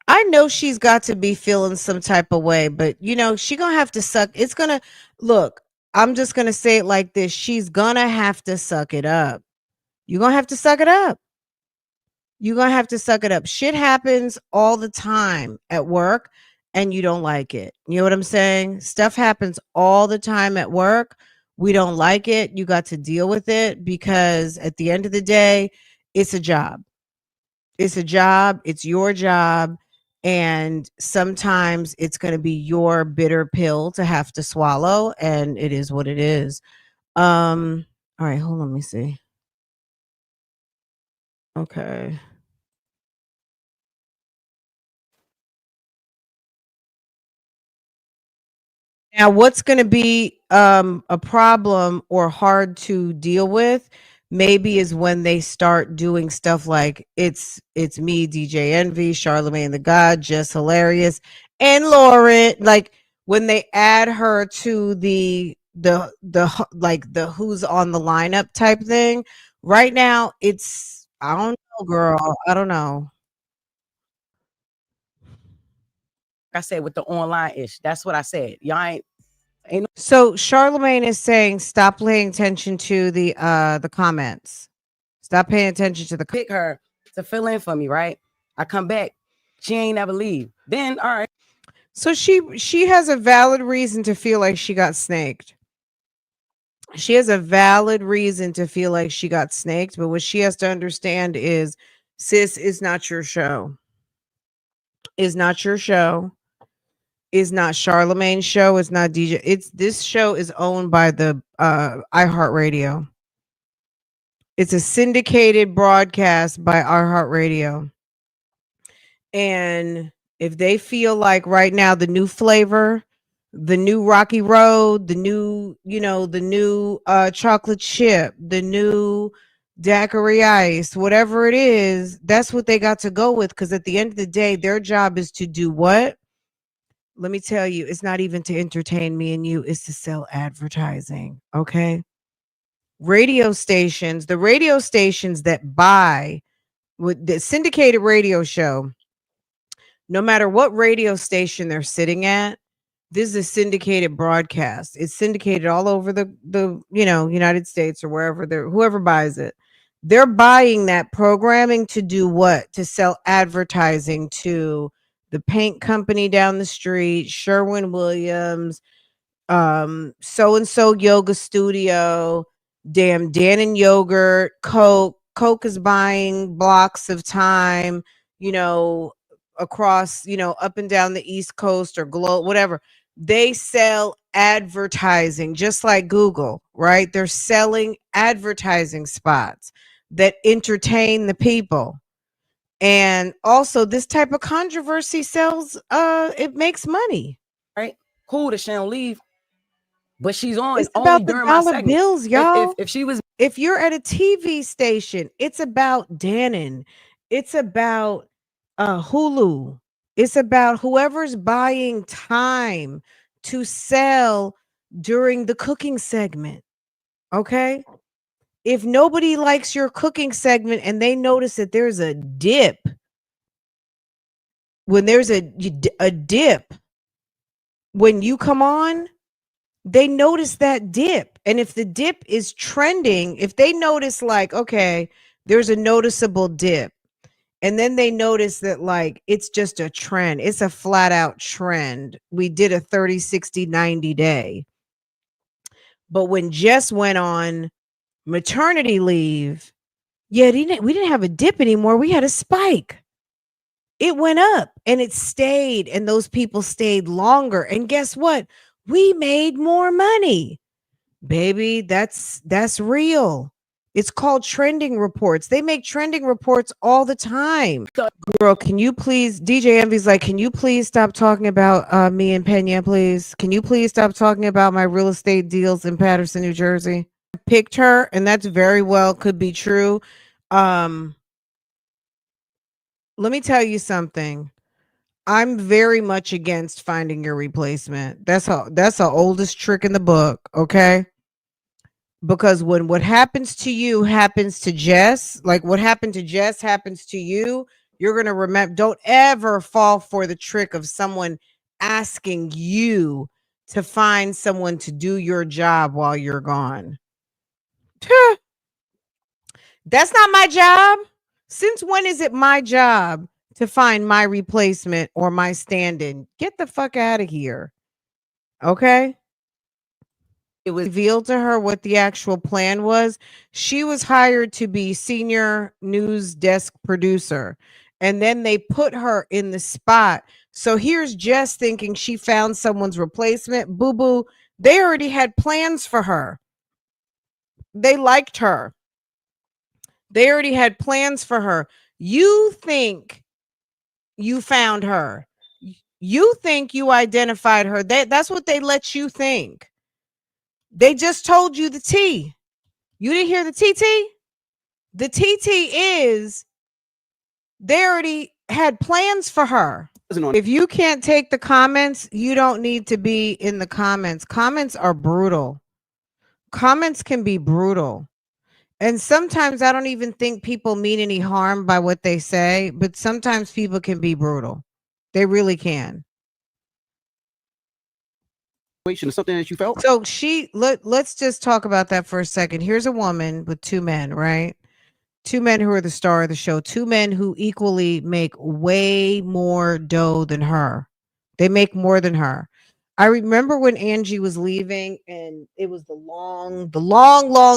I know she's got to be feeling some type of way, but you know, she gonna have to suck. It's gonna look, I'm just gonna say it like this. She's gonna have to suck it up. You're gonna have to suck it up. You're gonna have to suck it up. Shit happens all the time at work and you don't like it. You know what I'm saying? Stuff happens all the time at work. We don't like it. You got to deal with it because at the end of the day, it's a job. It's a job. It's your job. And sometimes it's going to be your bitter pill to have to swallow. And it is what it is. All right, hold on. Let me see. Okay. Now, what's going to be a problem or hard to deal with maybe is when they start doing stuff like it's me, DJ Envy, Charlemagne the God, Jess Hilarious, and Lauren. Like when they add her to the like the who's on the lineup type thing. Right now, it's I don't know, girl. I don't know. I said with the online ish. That's what I said. Y'all ain't So Charlemagne is saying stop paying attention to the comments. Stop paying attention to the pick her to fill in for me, right? I come back, she ain't never leave. Then all right. So she has a valid reason to feel like she got snaked. She has a valid reason to feel like she got snaked, but what she has to understand is, sis, is not your show. Is not your show. Is not Charlemagne's show. It's not DJ. It's this show is owned by the iHeartRadio. It's a syndicated broadcast by iHeartRadio. And if they feel like right now the new flavor, the new Rocky Road, the new, the new chocolate chip, the new daiquiri ice, whatever it is, that's what they got to go with. Because at the end of the day, their job is to do what? Let me tell you, it's not even to entertain me and you, it's to sell advertising. Okay. The radio stations that buy with the syndicated radio show, no matter what radio station they're sitting at, this is a syndicated broadcast. It's syndicated all over the United States or wherever whoever buys it. They're buying that programming to do what? To sell advertising to the paint company down the street, Sherwin-Williams, so-and-so yoga studio, damn Dan & Yogurt, Coke is buying blocks of time, across, up and down the East Coast or Globe, whatever. They sell advertising just like Google, right? They're selling advertising spots that entertain the people. And also this type of controversy sells, it makes money. Right? Cool that she don't leave. But she's on. It's about the dollar bills, y'all. If you're at a TV station, it's about Dannon. It's about Hulu. It's about whoever's buying time to sell during the cooking segment. Okay? If nobody likes your cooking segment and they notice that there's a dip, when there's a dip, when you come on, they notice that dip. And if the dip is trending, if they notice like, okay, there's a noticeable dip, and then they notice that like, it's just a trend. It's a flat out trend. We did a 30, 60, 90 day. But when Jess went on maternity leave, we didn't have a dip anymore. We had a spike. It went up and it stayed, and those people stayed longer. And guess what? We made more money. Baby, that's real. It's called trending reports. They make trending reports all the time. Girl, can you please, DJ Envy's like, can you please stop talking about me and Pena, please? Can you please stop talking about my real estate deals in Patterson, New Jersey? I picked her, and that's very well could be true. Let me tell you something. I'm very much against finding your replacement. That's the oldest trick in the book, okay? Because when what happens to you happens to Jess, like what happened to Jess happens to you, you're going to remember. Don't ever fall for the trick of someone asking you to find someone to do your job while you're gone. That's not my job. Since when is it my job to find my replacement or my stand-in? Get the fuck out of here. Okay? It was revealed to her what the actual plan was. She was hired to be senior news desk producer, and then they put her in the spot. So here's Jess thinking she found someone's replacement. Boo-boo. They already had plans for her. They liked her. They already had plans for her. You think you found her. You think you identified her. That's what they let you think. They just told you the T. You didn't hear the TT? The TT is they already had plans for her. If you can't take the comments, you don't need to be in the comments. Comments are brutal. Comments can be brutal. And sometimes I don't even think people mean any harm by what they say, but sometimes people can be brutal. They really can. Something that you felt? So let's just talk about that for a second. Here's a woman with two men, right? Two men who are the star of the show, two men who equally make way more dough than her. They make more than her. I remember when Angie was leaving and it was the long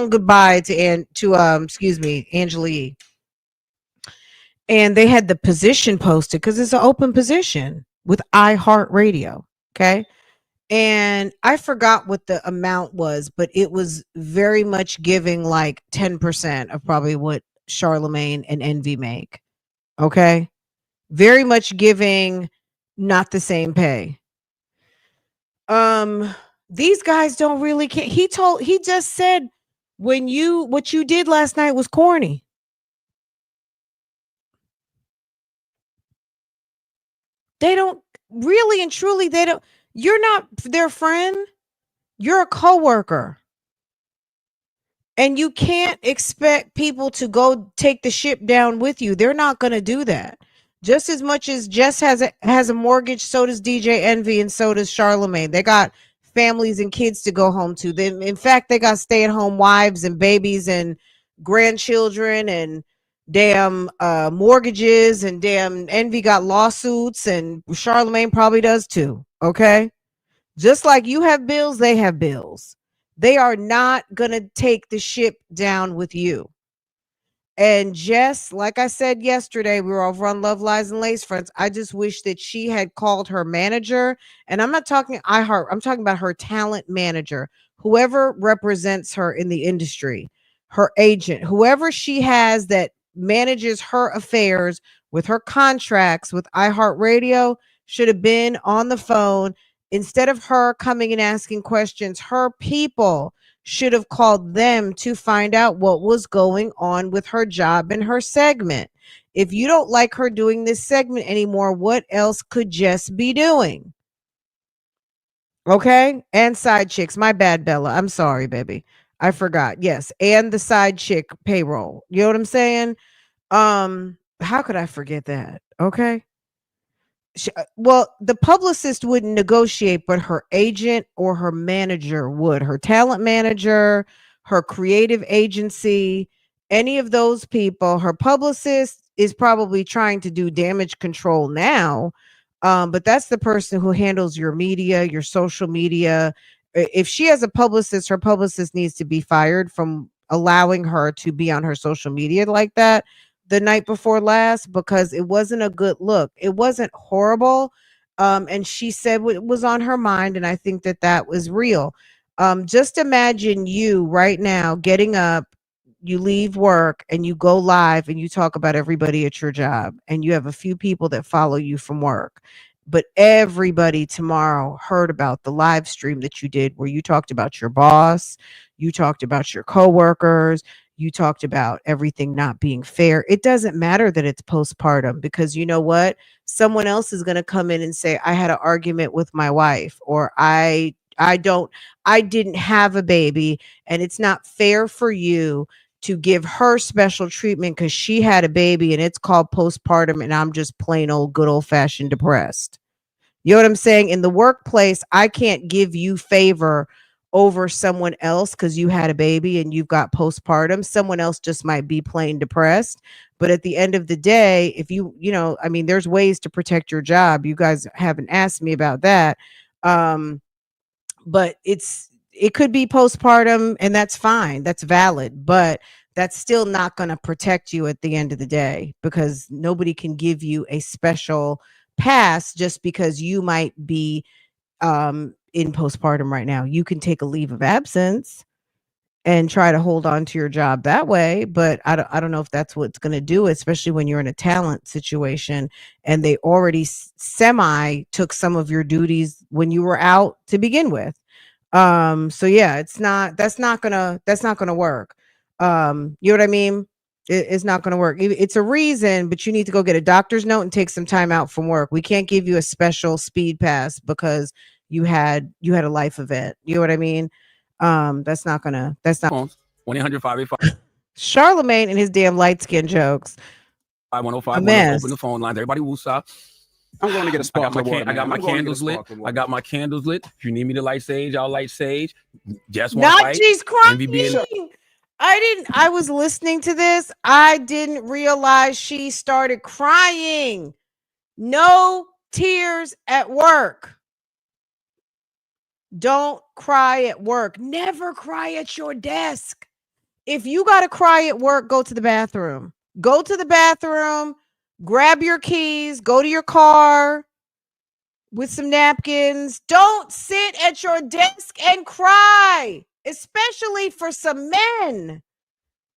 goodbye to Angela Yee. And they had the position posted because it's an open position with iHeartRadio. Okay. And I forgot what the amount was, but it was very much giving like 10% of probably what Charlemagne and Envy make. Okay. Very much giving not the same pay. These guys don't really care. He just said what you did last night was corny. They don't really and truly, you're not their friend. You're a coworker. And you can't expect people to go take the ship down with you. They're not going to do that. Just as much as Jess has a mortgage, so does DJ Envy and so does Charlemagne. They got families and kids to go home to. In fact, they got stay-at-home wives and babies and grandchildren and damn mortgages, and damn Envy got lawsuits, and Charlemagne probably does too. Okay? Just like you have bills, they have bills. They are not going to take the ship down with you. And Jess, like I said yesterday, we were over on Love, Lies, and Lace Fronts. I just wish that she had called her manager. And I'm not talking iHeart. I'm talking about her talent manager, whoever represents her in the industry, her agent, whoever she has that manages her affairs with her contracts with iHeartRadio should have been on the phone. Instead of her coming and asking questions, her people should have called them to find out what was going on with her job and her segment. If you don't like her doing this segment anymore, what else could Jess be doing? Okay? And side chicks. My bad, Bella. I'm sorry, baby. I forgot. Yes. And the side chick payroll. You know what I'm saying? How could I forget that? Okay. Well, the publicist wouldn't negotiate, but her agent or her manager would. Her talent manager, her creative agency, any of those people. Her publicist is probably trying to do damage control now, but that's the person who handles your media, your social media. If she has a publicist, her publicist needs to be fired from allowing her to be on her social media like that the night before last, because it wasn't a good look. It wasn't horrible. And she said what was on her mind. And I think that was real. Just imagine you right now getting up, you leave work and you go live and you talk about everybody at your job and you have a few people that follow you from work. But everybody tomorrow heard about the live stream that you did where you talked about your boss, you talked about your coworkers, you talked about everything not being fair. It doesn't matter that it's postpartum, because you know what? Someone else is going to come in and say, I had an argument with my wife, or I didn't have a baby, and it's not fair for you to give her special treatment because she had a baby and it's called postpartum and I'm just plain old good old fashioned depressed. You know what I'm saying? In the workplace, I can't give you favor over someone else because you had a baby and you've got postpartum. Someone else just might be plain depressed. But at the end of the day, if there's ways to protect your job. You guys haven't asked me about that. But it could be postpartum, and that's fine. That's valid. But that's still not going to protect you at the end of the day, because nobody can give you a special pass just because you might be in postpartum right now. You can take a leave of absence and try to hold on to your job that way. But I don't know if that's what's going to do, especially when you're in a talent situation and they already semi took some of your duties when you were out to begin with. So yeah, that's not gonna work. You know what I mean? It's not gonna work. It's a reason, but you need to go get a doctor's note and take some time out from work. We can't give you a special speed pass because you had a life event. You know what I mean? That's not 1-800-585. Charlemagne and his damn light skin jokes. 5105. Open the phone lines. Everybody will stop. I'm going to get a sparkler water. I got my candles lit. I got my candles lit. If you need me to light sage, I'll light sage. Just one Not fight. she's crying. I was listening to this. I didn't realize she started crying. No tears at work. Don't cry at work. Never cry at your desk. If you got to cry at work, go to the bathroom. Go to the bathroom, grab your keys, go to your car with some napkins. Don't sit at your desk and cry, especially for some men.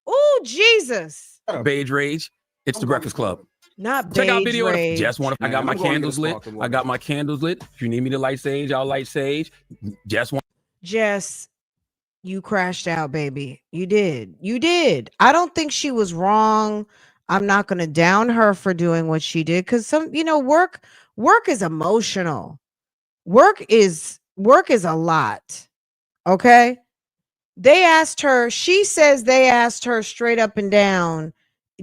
Oh, Jesus. Beige Rage. It's the Breakfast Club. Not Check out beige video. rage. Just one. I got my candles lit. I got my candles lit. If you need me to light sage, I'll light sage. Just one. Jess, you crashed out, baby. You did. You did. I don't think she was wrong. I'm not going to down her for doing what she did because work is emotional. Work is a lot. Okay? She says they asked her straight up and down,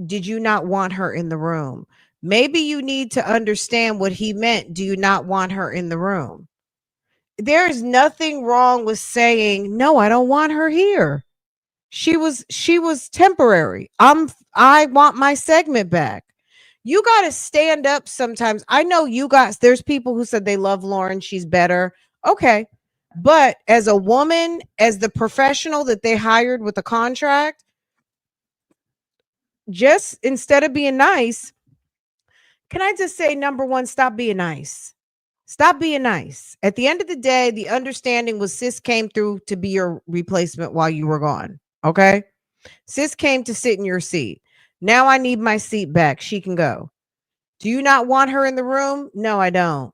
did you not want her in the room? Maybe you need to understand what he meant. Do you not want her in the room? There is nothing wrong with saying, no, I don't want her here. She was temporary. I want my segment back. You got to stand up sometimes. I know there's people who said they love Lauren. She's better. Okay. But as a woman, as the professional that they hired with a contract, just instead of being nice, can I just say, number one, stop being nice. Stop being nice. At the end of the day, the understanding was sis came through to be your replacement while you were gone. Okay. Sis came to sit in your seat. Now I need my seat back. She can go. Do you not want her in the room? No, I don't.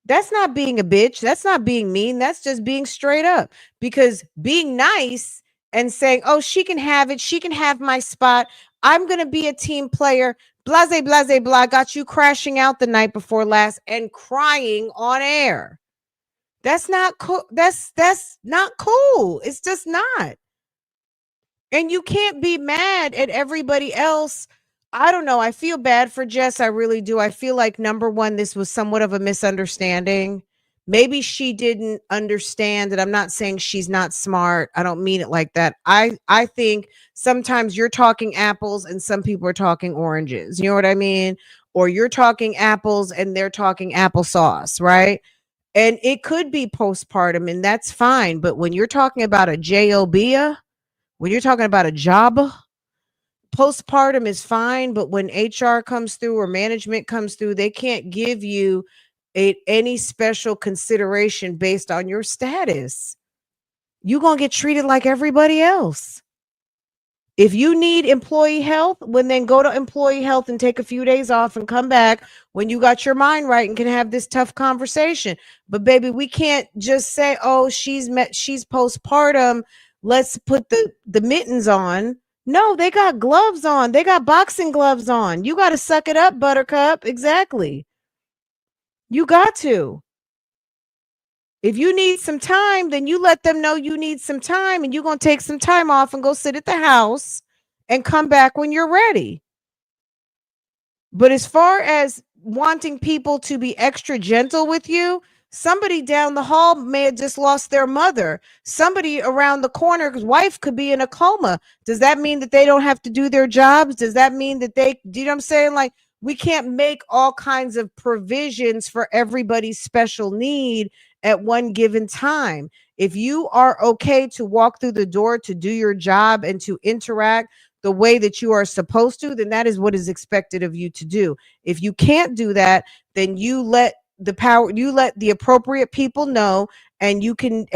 That's not being a bitch. That's not being mean. That's just being straight up. Because being nice and saying, oh, she can have it. She can have my spot. I'm going to be a team player. Blase, blase, blah. Got you crashing out the night before last and crying on air. That's not cool. That's not cool. It's just not. And you can't be mad at everybody else. I don't know. I feel bad for Jess. I really do. I feel like, number one, this was somewhat of a misunderstanding. Maybe she didn't understand that. I'm not saying she's not smart. I don't mean it like that. I think sometimes you're talking apples and some people are talking oranges. You know what I mean? Or you're talking apples and they're talking applesauce, right? And it could be postpartum and that's fine. But when you're talking about a job, when you're talking about a job, postpartum is fine, but when HR comes through or management comes through, they can't give you any special consideration based on your status. You're going to get treated like everybody else. If you need employee health, then go to employee health and take a few days off and come back when you got your mind right and can have this tough conversation. But baby, we can't just say, oh, she's postpartum. Let's put the mittens on. No, they got gloves on. They got boxing gloves on. You got to suck it up, Buttercup. Exactly. You got to. If you need some time, then you let them know you need some time and you're going to take some time off and go sit at the house and come back when you're ready. But as far as wanting people to be extra gentle with you, somebody down the hall may have just lost their mother. Somebody around the corner's wife could be in a coma. Does that mean that they don't have to do their jobs? Does that mean that do you know what I'm saying? Like, we can't make all kinds of provisions for everybody's special need at one given time. If you are okay to walk through the door to do your job and to interact the way that you are supposed to, then that is what is expected of you to do. If you can't do that, then you let the appropriate people know and you can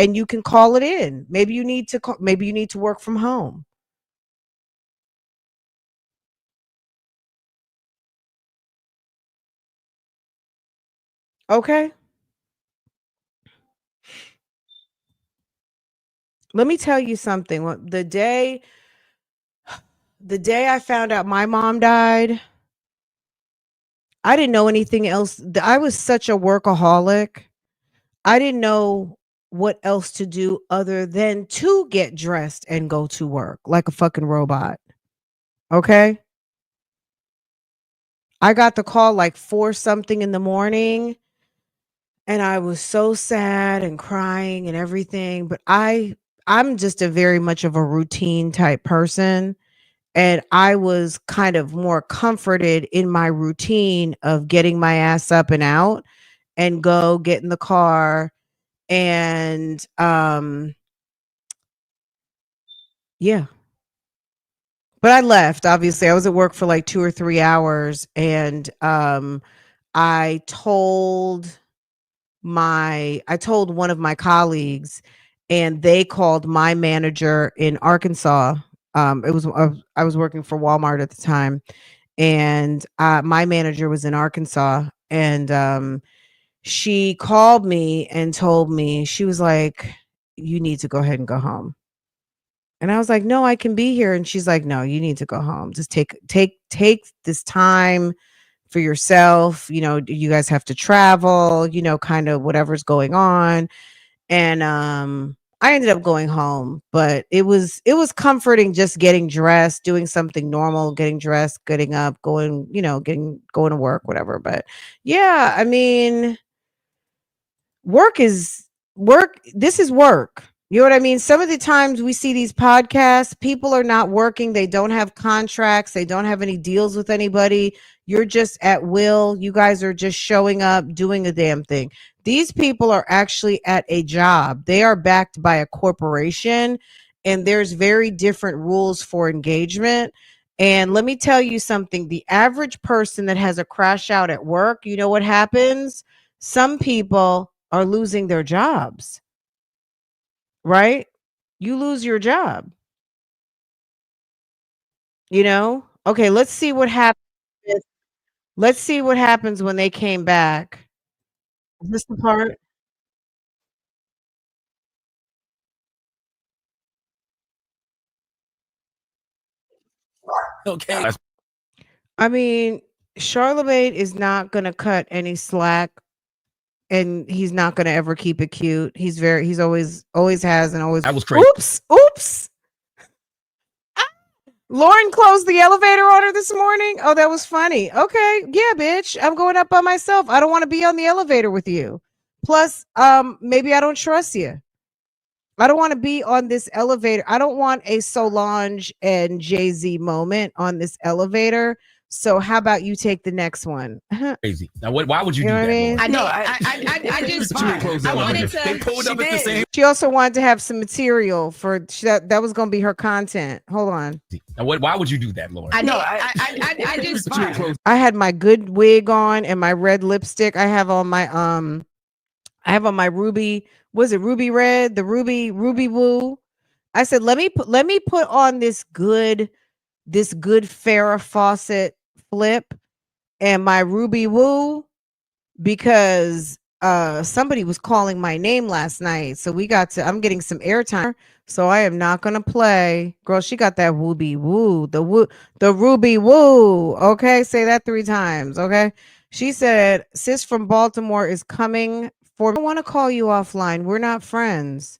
call it in. Maybe you need to work from home. Okay. Let me tell you something. The day I found out my mom died, I didn't know anything else. I was such a workaholic. I didn't know what else to do other than to get dressed and go to work like a fucking robot. Okay? I got the call like 4 something in the morning, and I was so sad and crying and everything, but I'm just a very much of a routine type person, and I was kind of more comforted in my routine of getting my ass up and out and go get in the car and yeah. But I left. Obviously, I was at work for like 2 or 3 hours, and I told one of my colleagues, and they called my manager in Arkansas. I was working for Walmart at the time, and my manager was in Arkansas, and she called me and told me, she was like, "You need to go ahead and go home." And I was like, "No, I can be here." And she's like, "No, you need to go home. Just take this time for yourself. You know, you guys have to travel, you know, kind of whatever's going on." And I ended up going home, but it was comforting just getting dressed, doing something normal, getting dressed, getting up, going, you know, going to work, whatever. But yeah, I mean, work. This is work. You know what I mean? Some of the times we see these podcasts, people are not working. They don't have contracts. They don't have any deals with anybody. You're just at will. You guys are just showing up, doing a damn thing. These people are actually at a job. They are backed by a corporation, and there's very different rules for engagement. And let me tell you something. The average person that has a crash out at work, you know what happens? Some people are losing their jobs. Right? You lose your job. You know? Okay, let's see what happens. Let's see what happens when they came back. Is this the part? Okay. I mean, Charlemagne is not gonna cut any slack, and he's not gonna ever keep it cute. He's always has and always. That was crazy. Oops. Lauren closed the elevator on her this morning. Oh, that was funny. Okay, yeah, bitch. I'm going up by myself. I don't want to be on the elevator with you. Plus, maybe I don't trust you. I don't want to be on this elevator. I don't want a Solange and Jay-Z moment on this elevator. So how about you take the next one? Crazy. Now, why would you, You do know that? what I mean? Lauren? I just I wanted to. They pulled up at the same. She also wanted to have some material for that was going to be her content. Hold on. Now, why would you do that, Lauren? I just I had my good wig on and my red lipstick. I have on my ruby, was it ruby red? The ruby woo. I said, let me put on this good Farrah Fawcett flip and my ruby woo, because somebody was calling my name last night. So I'm getting some airtime. So I am not gonna play. Girl, she got that wooby woo. The ruby woo. Okay, say that 3 times. Okay. She said, "Sis from Baltimore is coming for." I don't want to call you offline. We're not friends.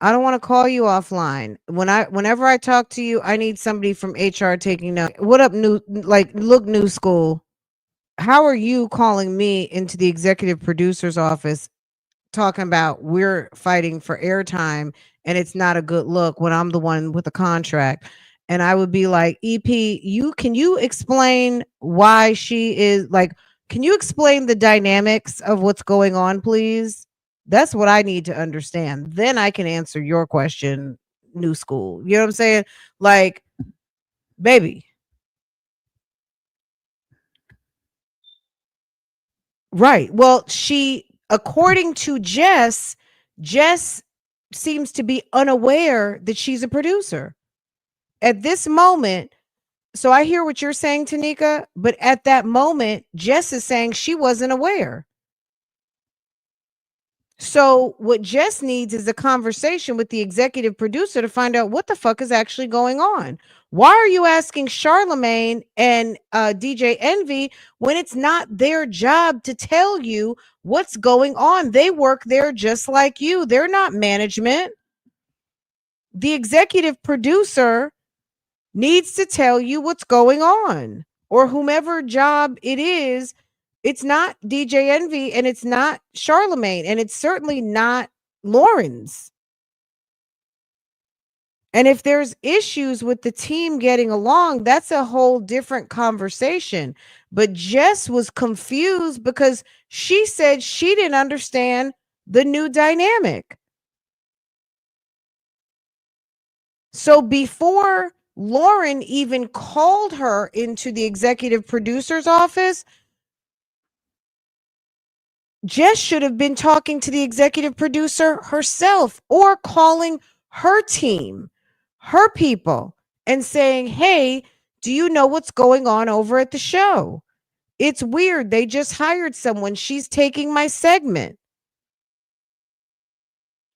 I don't want to call you offline. Whenever I talk to you, I need somebody from HR taking notes. What up, new school? How are you calling me into the executive producer's office talking about we're fighting for airtime and it's not a good look when I'm the one with the contract? And I would be like, EP, can you explain why she is like, can you explain the dynamics of what's going on, please? That's what I need to understand. Then I can answer your question, new school. You know what I'm saying? Like, baby. Right. Well, according to Jess, Jess seems to be unaware that she's a producer. At this moment, so I hear what you're saying, Tanika, but at that moment, Jess is saying she wasn't aware. So what Jess needs is a conversation with the executive producer to find out what the fuck is actually going on. Why are you asking Charlemagne and DJ Envy when it's not their job to tell you what's going on? They work there just like you. They're not management. The executive producer needs to tell you what's going on, or whomever job it is. It's not DJ Envy and it's not Charlemagne and it's certainly not Lauren's. And if there's issues with the team getting along, that's a whole different conversation. But Jess was confused because she said she didn't understand the new dynamic. So before Lauren even called her into the executive producer's office, Jess should have been talking to the executive producer herself or calling her team, her people, and saying, hey, do you know what's going on over at the show? It's weird. They just hired someone. She's taking my segment.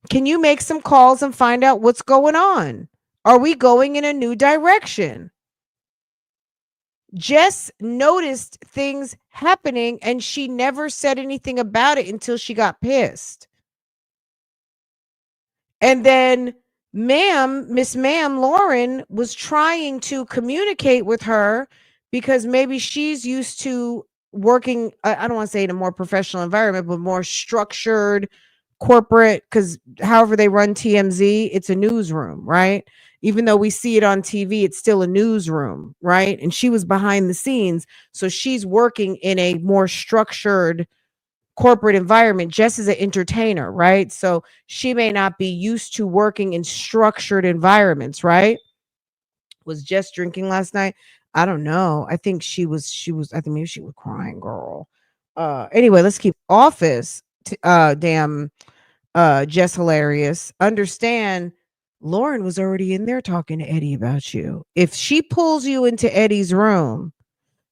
Can you make some calls and find out what's going on? Are we going in a new direction? Jess noticed things happening and she never said anything about it until she got pissed. And then Miss Ma'am Lauren was trying to communicate with her because maybe she's used to working, I don't want to say in a more professional environment, but more structured corporate, because however they run TMZ, it's a newsroom, right? Even though we see it on TV, it's still a newsroom, right? And she was behind the scenes. So she's working in a more structured corporate environment. Jess is an entertainer, right? So she may not be used to working in structured environments, right? Was Jess drinking last night? I don't know. I think she was, I think maybe she was crying, girl. Anyway, let's keep office. Jess Hilarious. Understand, Lauren was already in there talking to Eddie about you. If she pulls you into Eddie's room,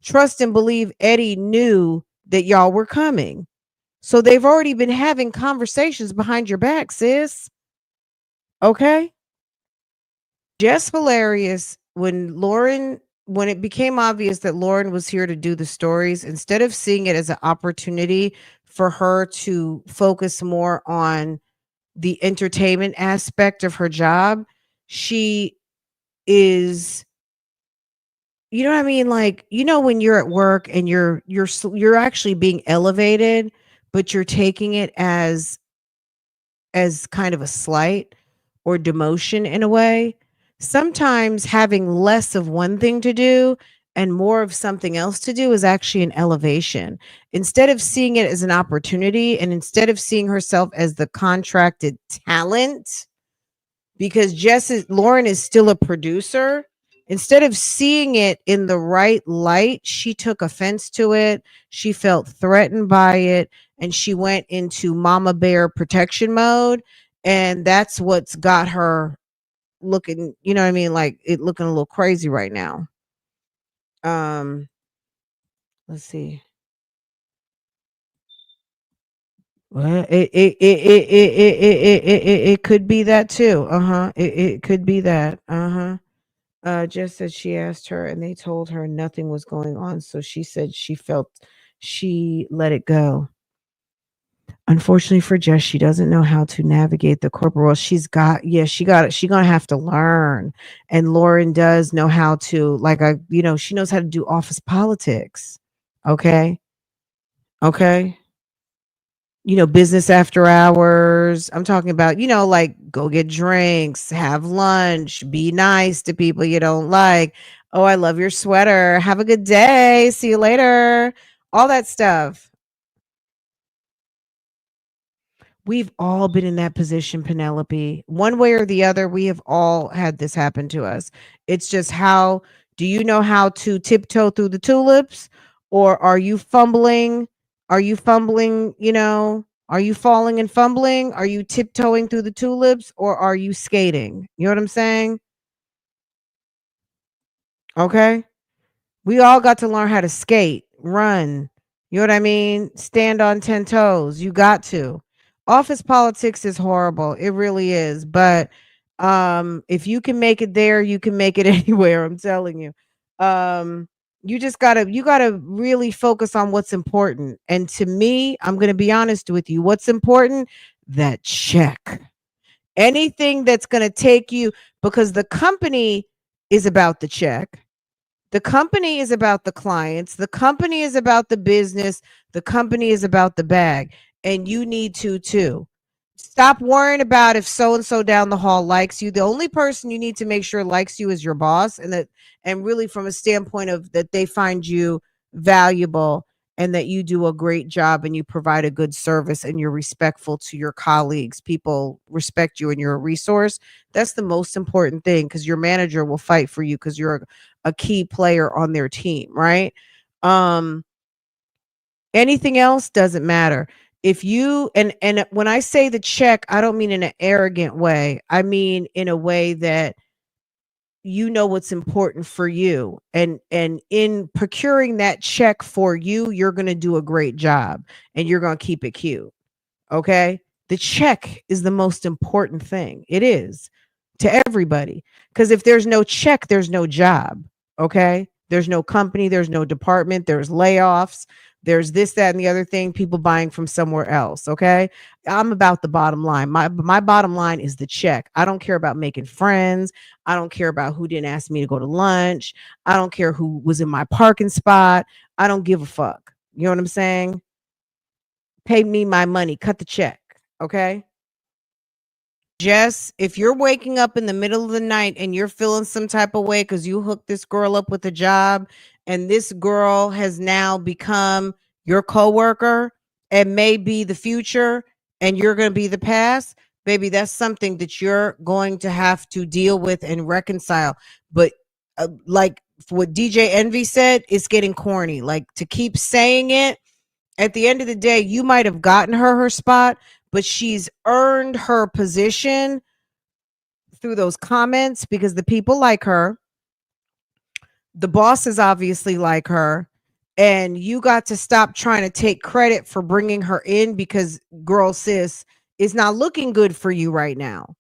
trust and believe Eddie knew that y'all were coming. So they've already been having conversations behind your back, sis. Okay? Jess Hilarious, when it became obvious that Lauren was here to do the stories, instead of seeing it as an opportunity for her to focus more on the entertainment aspect of her job, she is, you know what I mean? Like, you know, when you're at work and you're actually being elevated, but you're taking it as kind of a slight or demotion in a way. Sometimes having less of one thing to do and more of something else to do is actually an elevation. Instead of seeing it as an opportunity and instead of seeing herself as the contracted talent, because Lauren is still a producer, instead of seeing it in the right light, she took offense to it. She felt threatened by it and she went into mama bear protection mode. And that's what's got her looking, you know what I mean? Like it looking a little crazy right now. Let's see. Well, it could be that too. It could be that. Jess said she asked her and they told her nothing was going on. So she said she felt she let it go. Unfortunately for Jess, she doesn't know how to navigate the corporate world. She got it. She's gonna have to learn. And Lauren does know how to, she knows how to do office politics. Okay. Business after hours. I'm talking about, like go get drinks, have lunch, be nice to people you don't like. Oh, I love your sweater. Have a good day. See you later. All that stuff. We've all been in that position, Penelope. One way or the other, we have all had this happen to us. It's just how do you know how to tiptoe through the tulips, or are you fumbling? Are you fumbling, Are you falling and fumbling? Are you tiptoeing through the tulips, or are you skating? You know what I'm saying? Okay. We all got to learn how to skate, run. You know what I mean? Stand on 10 toes. You got to. Office politics is horrible. It really is. But if you can make it there, you can make it anywhere. I'm telling you. You just gotta really focus on what's important. And to me, I'm gonna be honest with you. What's important? That check. Anything that's gonna take you, because the company is about the check. The company is about the clients. The company is about the business. The company is about the bag. And you need to too. Stop worrying about if so-and-so down the hall likes you. The only person you need to make sure likes you is your boss, and really from a standpoint of that they find you valuable and that you do a great job and you provide a good service and you're respectful to your colleagues. People respect you and you're a resource. That's the most important thing, because your manager will fight for you because you're a key player on their team, right? Anything else doesn't matter. If you and when I say the check, I don't mean in an arrogant way. I mean in a way that you know what's important for you, and in procuring that check for you, you're going to do a great job and you're going to keep it cute. Okay? The check is the most important thing. It is to everybody, because if there's no check, there's no job. Okay? There's no company, there's no department, there's layoffs, there's this, that, and the other thing, people buying from somewhere else. Okay? I'm about the bottom line. My bottom line is the check. I don't care about making friends. I don't care about who didn't ask me to go to lunch. I don't care who was in my parking spot. I don't give a fuck. You know what I'm saying? Pay me my money. Cut the check. Okay? Jess, if you're waking up in the middle of the night and you're feeling some type of way because you hooked this girl up with a job and this girl has now become your coworker and may be the future and you're going to be the past, baby, that's something that you're going to have to deal with and reconcile. But like what DJ Envy said, it's getting corny. Like, to keep saying it, at the end of the day, you might have gotten her spot, but she's earned her position through those comments because the people like her. The bosses obviously like her. And you got to stop trying to take credit for bringing her in, because girl, sis, is not looking good for you right now.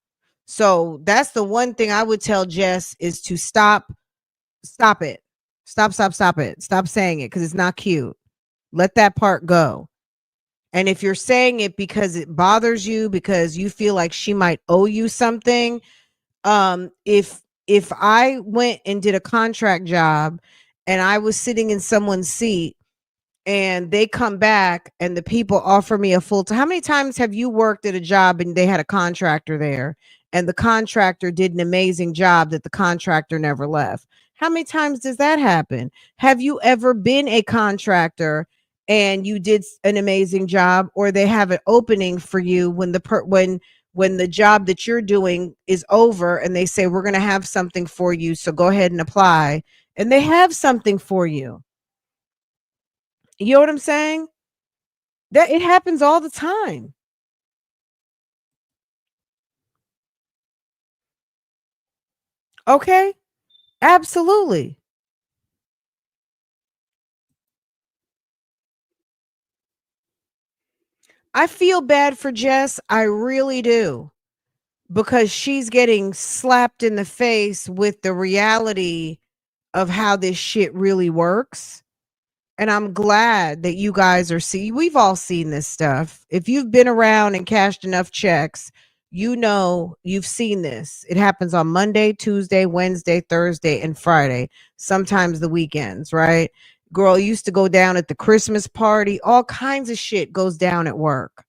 So that's the one thing I would tell Jess, is to stop it. Stop it. Stop saying it because it's not cute. Let that part go. And if you're saying it because it bothers you, because you feel like she might owe you something, if I went and did a contract job and I was sitting in someone's seat and they come back and the people offer me a full time. How many times have you worked at a job and they had a contractor there and the contractor did an amazing job that the contractor never left? How many times does that happen? Have you ever been a contractor and you did an amazing job, or they have an opening for you when the job that you're doing is over and they say, we're going to have something for you, so go ahead and apply, and they have something for you? You know what I'm saying? That it happens all the time. Okay? Absolutely. I feel bad for Jess. I really do. Because she's getting slapped in the face with the reality of how this shit really works. And I'm glad that you guys are we've all seen this stuff. If you've been around and cashed enough checks, you know you've seen this. It happens on Monday, Tuesday, Wednesday, Thursday, and Friday. Sometimes the weekends, right? Girl used to go down at the Christmas party. All kinds of shit goes down at work.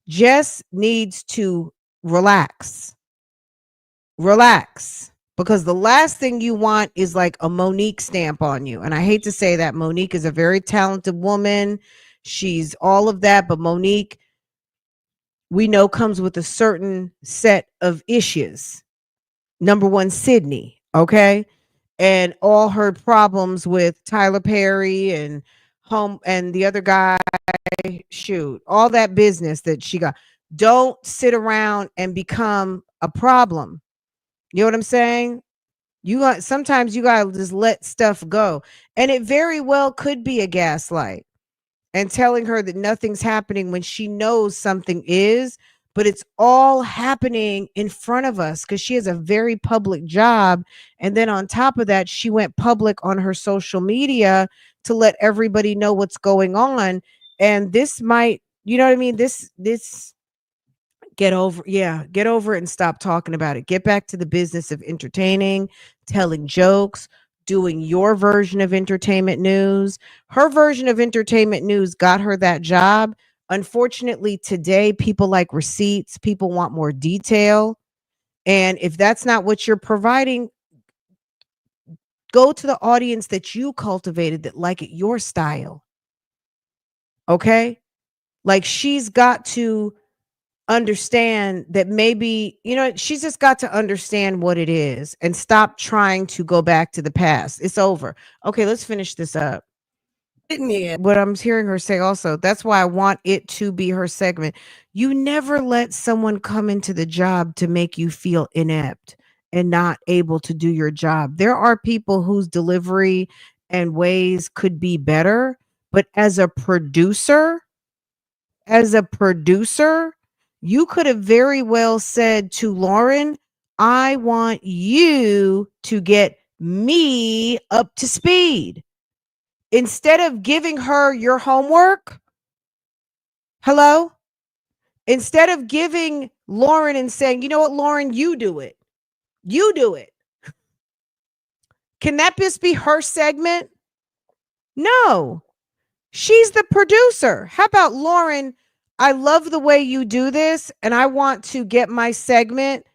Jess needs to relax. Because the last thing you want is like a Monique stamp on you. And I hate to say that. Monique is a very talented woman. She's all of that. But Monique, we know, comes with a certain set of issues. Number one, Sydney. Okay. And all her problems with Tyler Perry and home and the other guy, shoot, all that business that she got. Don't sit around and become a problem. You know what I'm saying? Sometimes you gotta just let stuff go. And it very well could be a gaslight and telling her that nothing's happening when she knows something is, but it's all happening in front of us because she has a very public job. And then on top of that, she went public on her social media to let everybody know what's going on. And this might, you know what I mean? This get over it and stop talking about it. Get back to the business of entertaining, telling jokes, doing your version of entertainment news. Her version of entertainment news got her that job. Unfortunately, today, people like receipts. People want more detail. And if that's not what you're providing, go to the audience that you cultivated that like it your style. Okay? Like, she's got to understand that maybe, she's just got to understand what it is and stop trying to go back to the past. It's over. Okay, let's finish this up. What I'm hearing her say also, that's why I want it to be her segment. You never let someone come into the job to make you feel inept and not able to do your job. There are people whose delivery and ways could be better, but as a producer, you could have very well said to Lauren, I want you to get me up to speed. Instead of giving her your homework, instead of giving Lauren and saying, you know what, Lauren, you do it. You do it. Can that just be her segment? No. She's the producer. How about Lauren? I love the way you do this, and I want to get my segment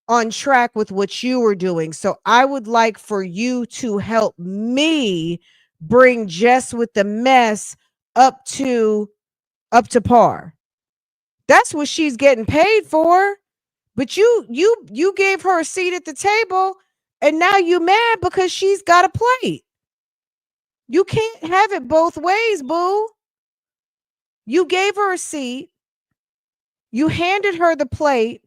on track with what you were doing. So I would like for you to help me bring Jess with the mess up to par. That's what she's getting paid for. But you gave her a seat at the table, and now you mad because she's got a plate. You can't have it both ways, boo. You gave her a seat, you handed her the plate,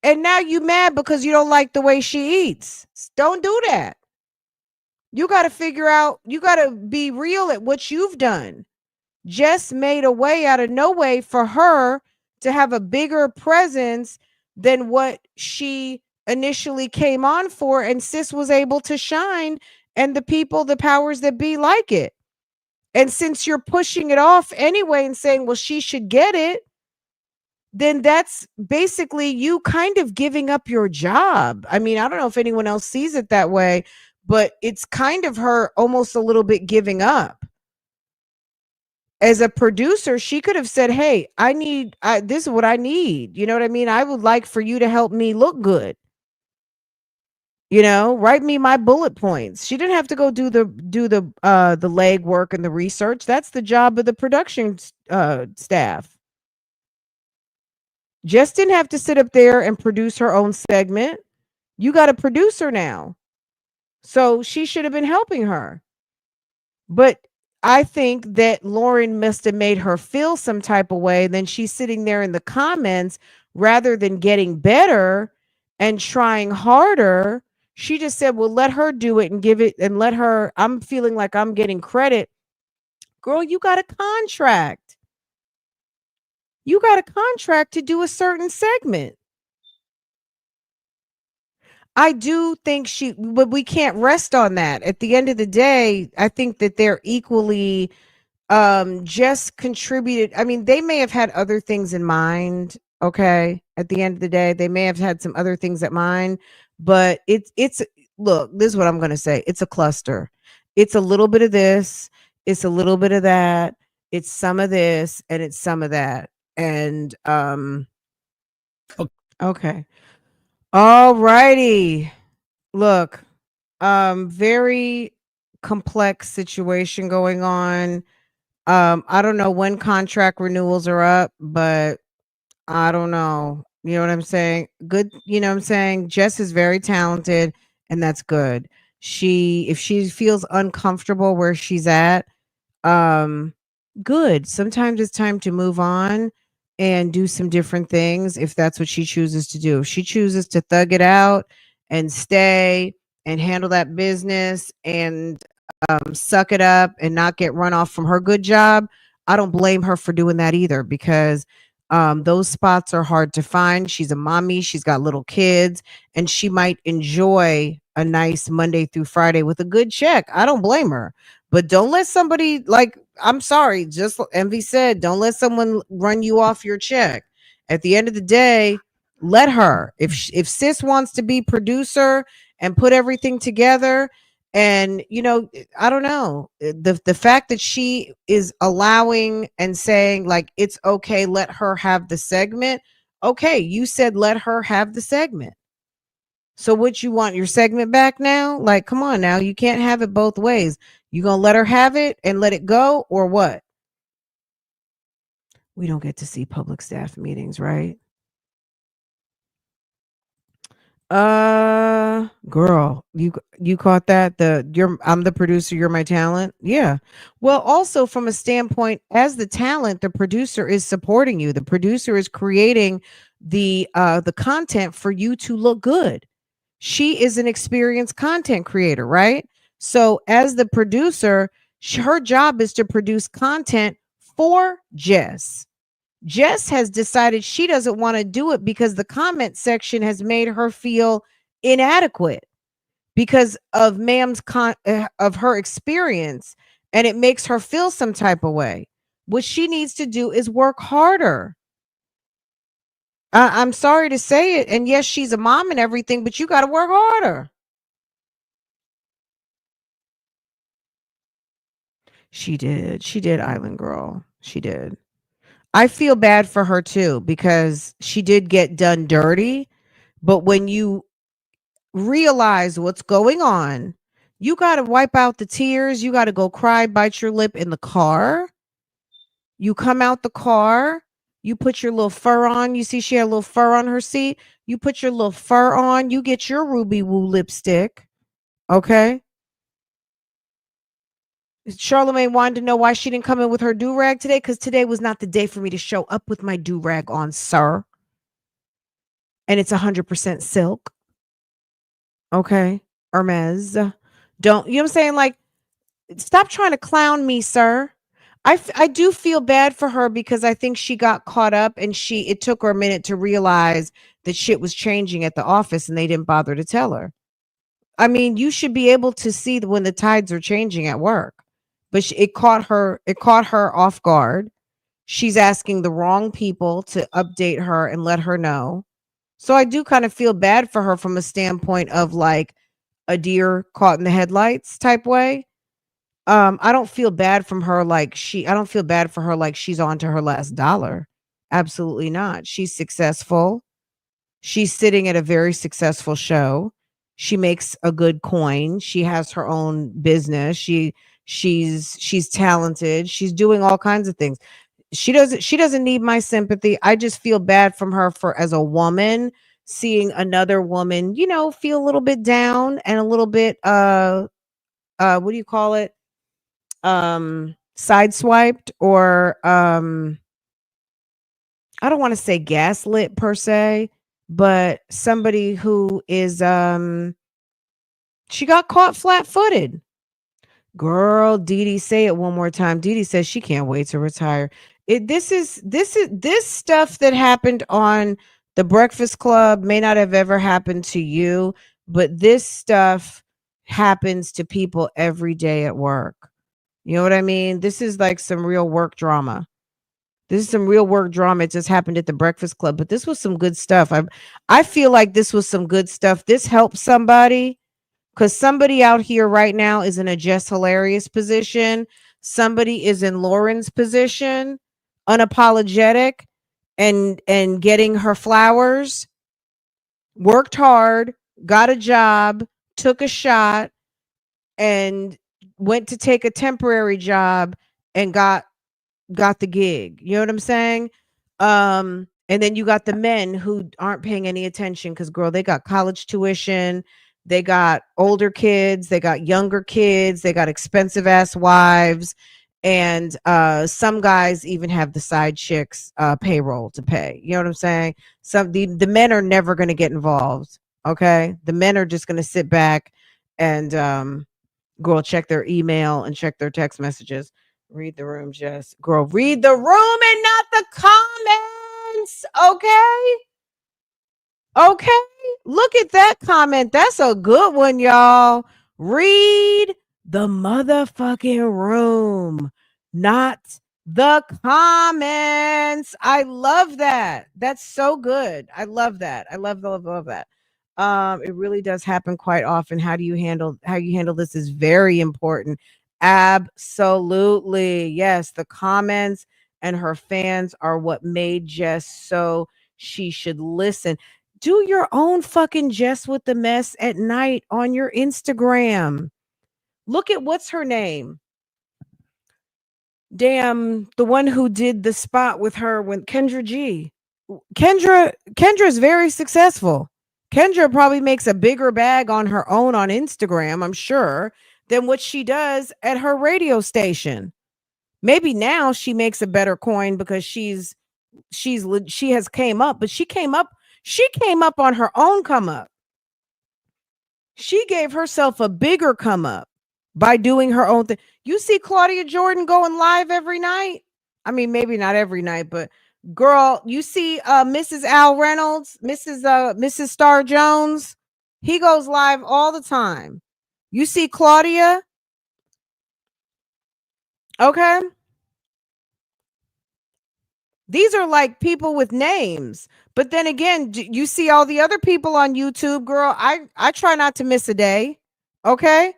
and now you mad because you don't like the way she eats. Don't do that. You got to figure out, you got to be real at what you've done. Jess made a way out of no way for her to have a bigger presence than what she initially came on for, and sis was able to shine, and the powers that be like it. And since you're pushing it off anyway and saying, well, she should get it, then that's basically you kind of giving up your job. I mean, I don't know if anyone else sees it that way, but it's kind of her almost a little bit giving up. As a producer, she could have said, hey, this is what I need. You know what I mean? I would like for you to help me look good. Write me my bullet points. She didn't have to go do the leg work and the research. That's the job of the production staff. Jess didn't have to sit up there and produce her own segment. You got a producer now. So she should have been helping her. But I think that Lauren must have made her feel some type of way. Then she's sitting there in the comments rather than getting better and trying harder. She just said, well, let her do it and give it and let her. I'm feeling like I'm getting credit. Girl, you got a contract. You got a contract to do a certain segment. I do think but we can't rest on that. At the end of the day, I think that they're equally just contributed. I mean, they may have had other things in mind. Okay. At the end of the day, they may have had some other things in mind, but it's look, this is what I'm going to say. It's a cluster. It's a little bit of this. It's a little bit of that. It's some of this and it's some of that. And, okay. All righty. Look, very complex situation going on. I don't know when contract renewals are up, but I don't know. You know what I'm saying? Good. You know what I'm saying? Jess is very talented, and that's good. If she feels uncomfortable where she's at, Good. Sometimes it's time to move on and do some different things if that's what she chooses to do. If she chooses to thug it out and stay and handle that business and suck it up and not get run off from her good job, I don't blame her for doing that either, because those spots are hard to find. She's a mommy, she's got little kids, and she might enjoy a nice Monday through Friday with a good check. I don't blame her. But don't let somebody, like, I'm sorry, just Envy said, don't let someone run you off your check. At the end of the day, let her. If sis wants to be producer and put everything together, and I don't know, the fact that she is allowing and saying like it's okay, let her have the segment. Okay, you said let her have the segment. So what, you want your segment back now? Like, come on now, you can't have it both ways. You gonna let her have it and let it go, or what? We don't get to see public staff meetings, right? Girl, you caught that? I'm the producer, you're my talent. Yeah. Well, also from a standpoint as the talent, the producer is supporting you. The producer is creating the content for you to look good. She is an experienced content creator, right? So as the producer, her job is to produce content for Jess. Jess has decided she doesn't want to do it because the comment section has made her feel inadequate because of of her experience, and it makes her feel some type of way. What she needs to do is work harder. I'm sorry to say it, and yes, she's a mom and everything, but you got to work harder. She did, Island Girl. She did. I feel bad for her too, because she did get done dirty. But when you realize what's going on, you got to wipe out the tears. You got to go cry, bite your lip in the car. You come out the car. You put your little fur on. You see she had a little fur on her seat. You put your little fur on. You get your Ruby Woo lipstick. Okay. Charlamagne wanted to know why she didn't come in with her do-rag today, because today was not the day for me to show up with my do-rag on, sir. And it's 100% silk. Okay. Hermes. Don't, you know what I'm saying? Like, stop trying to clown me, sir. I do feel bad for her because I think she got caught up, and it took her a minute to realize that shit was changing at the office and they didn't bother to tell her. I mean, you should be able to see when the tides are changing at work. But it caught her off guard. She's asking the wrong people to update her and let her know. So I do kind of feel bad for her from a standpoint of like a deer caught in the headlights type way. I don't feel bad from her like I don't feel bad for her like she's on to her last dollar. Absolutely not. She's successful. She's sitting at a very successful show. She makes a good coin. She has her own business. She's talented. She's doing all kinds of things. She doesn't need my sympathy. I just feel bad from her for, as a woman, seeing another woman, feel a little bit down and a little bit what do you call it? Sideswiped, or I don't want to say gaslit per se, but somebody who is she got caught flat-footed. Girl, Dee say it one more time. Dee says she can't wait to retire. This stuff that happened on the Breakfast Club may not have ever happened to you, but this stuff happens to people every day at work. You know what I mean? This is like some real work drama. This is some real work drama. It just happened at the Breakfast Club, but this was some good stuff. I feel like this was some good stuff. This helped somebody, because somebody out here right now is in a Jess Hilarious position. Somebody is in Lauren's position, unapologetic and getting her flowers, worked hard, got a job, took a shot, and went to take a temporary job and got the gig. You know what I'm saying? And then you got the men who aren't paying any attention because, girl, they got college tuition, they got older kids, they got younger kids, they got expensive ass wives, And some guys even have the side chicks payroll to pay. You know what I'm saying? The men are never going to get involved. Okay, the men are just going to sit back and girl, check their email and check their text messages. Read the room, Jess. Girl, read the room and not the comments. Okay. Okay. Look at that comment. That's a good one, y'all. Read the motherfucking room, not the comments. I love that. That's so good. I love that. I love that. It really does happen quite often. How you handle this is very important. Absolutely. Yes, the comments and her fans are what made Jess so she should listen. Do your own fucking Jess with the Mess at night on your Instagram. Look at what's her name? Damn, the one who did the spot with her when Kendra G. Kendra's very successful. Kendra probably makes a bigger bag on her own on Instagram, I'm sure, than what she does at her radio station. Maybe now she makes a better coin because she has came up, but she came up on her own come up. She gave herself a bigger come up by doing her own thing. You see Claudia Jordan going live every night? I mean, maybe not every night, but girl, you see Mrs. Al Reynolds, Mrs. Star Jones, he goes live all the time. You see Claudia? Okay. These are like people with names. But then again, you see all the other people on YouTube, girl. I try not to miss a day. Okay?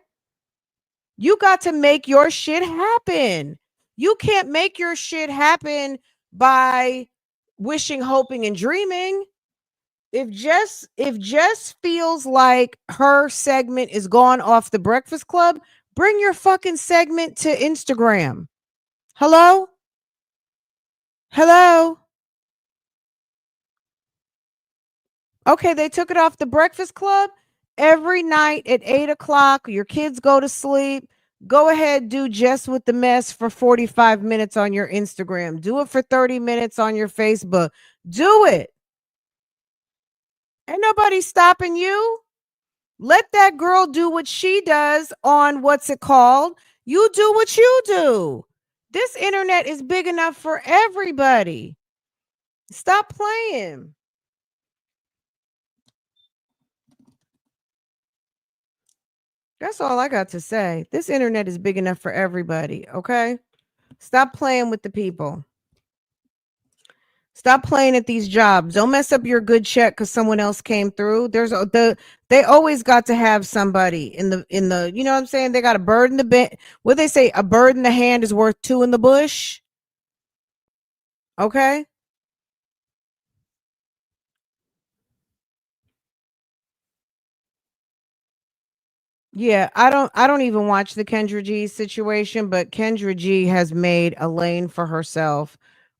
You got to make your shit happen. You can't make your shit happen by wishing, hoping, and dreaming. If Jess feels like her segment is gone off the Breakfast Club, bring your fucking segment to Instagram. Hello? Okay, they took it off the Breakfast Club. Every night at 8:00, your kids go to sleep. Go ahead, do Jess with the Mess for 45 minutes on your Instagram. Do it for 30 minutes on your Facebook. Do it. Ain't nobody stopping you. Let that girl do what she does on what's it called? You do what you do. This internet is big enough for everybody. Stop playing. That's all I got to say. This internet is big enough for everybody, okay? Stop playing with the people. Stop playing at these jobs. Don't mess up your good check because someone else came through. They always got to have somebody in the you know what I'm saying? They got a bird in the bed. What they say, a bird in the hand is worth two in the bush. Okay? Yeah, I don't even watch the Kendra G situation, but Kendra G has made a lane for herself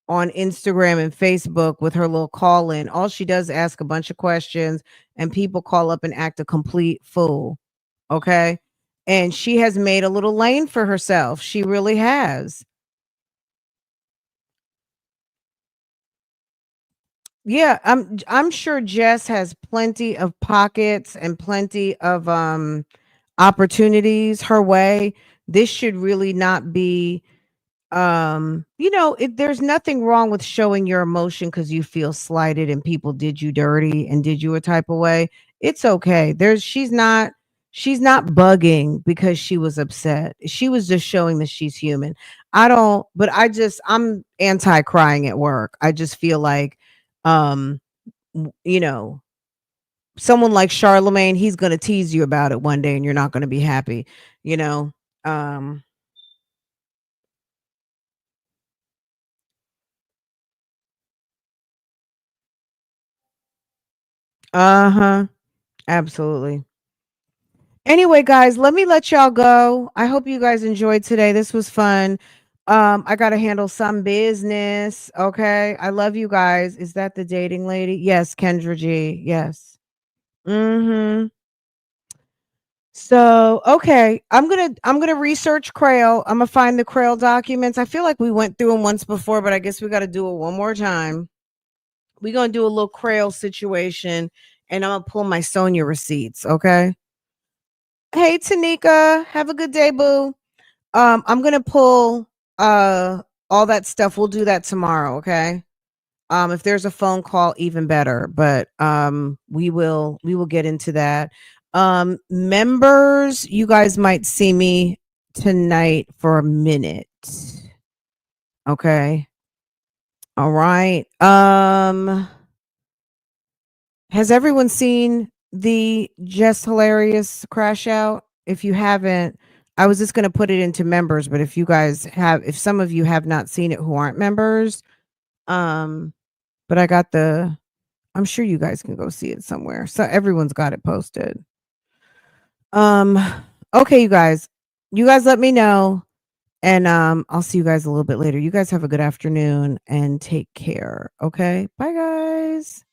on Instagram and Facebook with her little call in. All she does is ask a bunch of questions and people call up and act a complete fool. Okay? And she has made a little lane for herself. She really has. Yeah, I'm sure Jess has plenty of pockets and plenty of opportunities her way. This should really not be there's nothing wrong with showing your emotion because you feel slighted and people did you dirty and did you a type of way. It's okay. She's not bugging because she was upset. She was just showing that she's human. I'm anti crying at work. I just feel like someone like Charlemagne, he's going to tease you about it one day and you're not going to be happy, Absolutely. Anyway, guys, let me let y'all go. I hope you guys enjoyed today. This was fun. I got to handle some business. Okay. I love you guys. Is that the dating lady? Yes, Kendra G. Yes. So, okay, I'm gonna research Crail. I'm gonna find the Crail documents. I feel like we went through them once before, but I guess we got to do it one more time. We're gonna do a little Crail situation, and I'm gonna pull my Sonia receipts. Okay. Hey, Tanika, have a good day, boo. I'm gonna pull all that stuff. We'll do that tomorrow. Okay. If there's a phone call, even better. But we will get into that. Members, you guys might see me tonight for a minute. Okay. All right. Has everyone seen the Jess Hilarious crash out? If you haven't, I was just going to put it into members, but if you guys have, if some of you have not seen it who aren't members, but I got I'm sure you guys can go see it somewhere. So everyone's got it posted. Okay, you guys let me know, and I'll see you guys a little bit later. You guys have a good afternoon and take care. Okay, bye guys.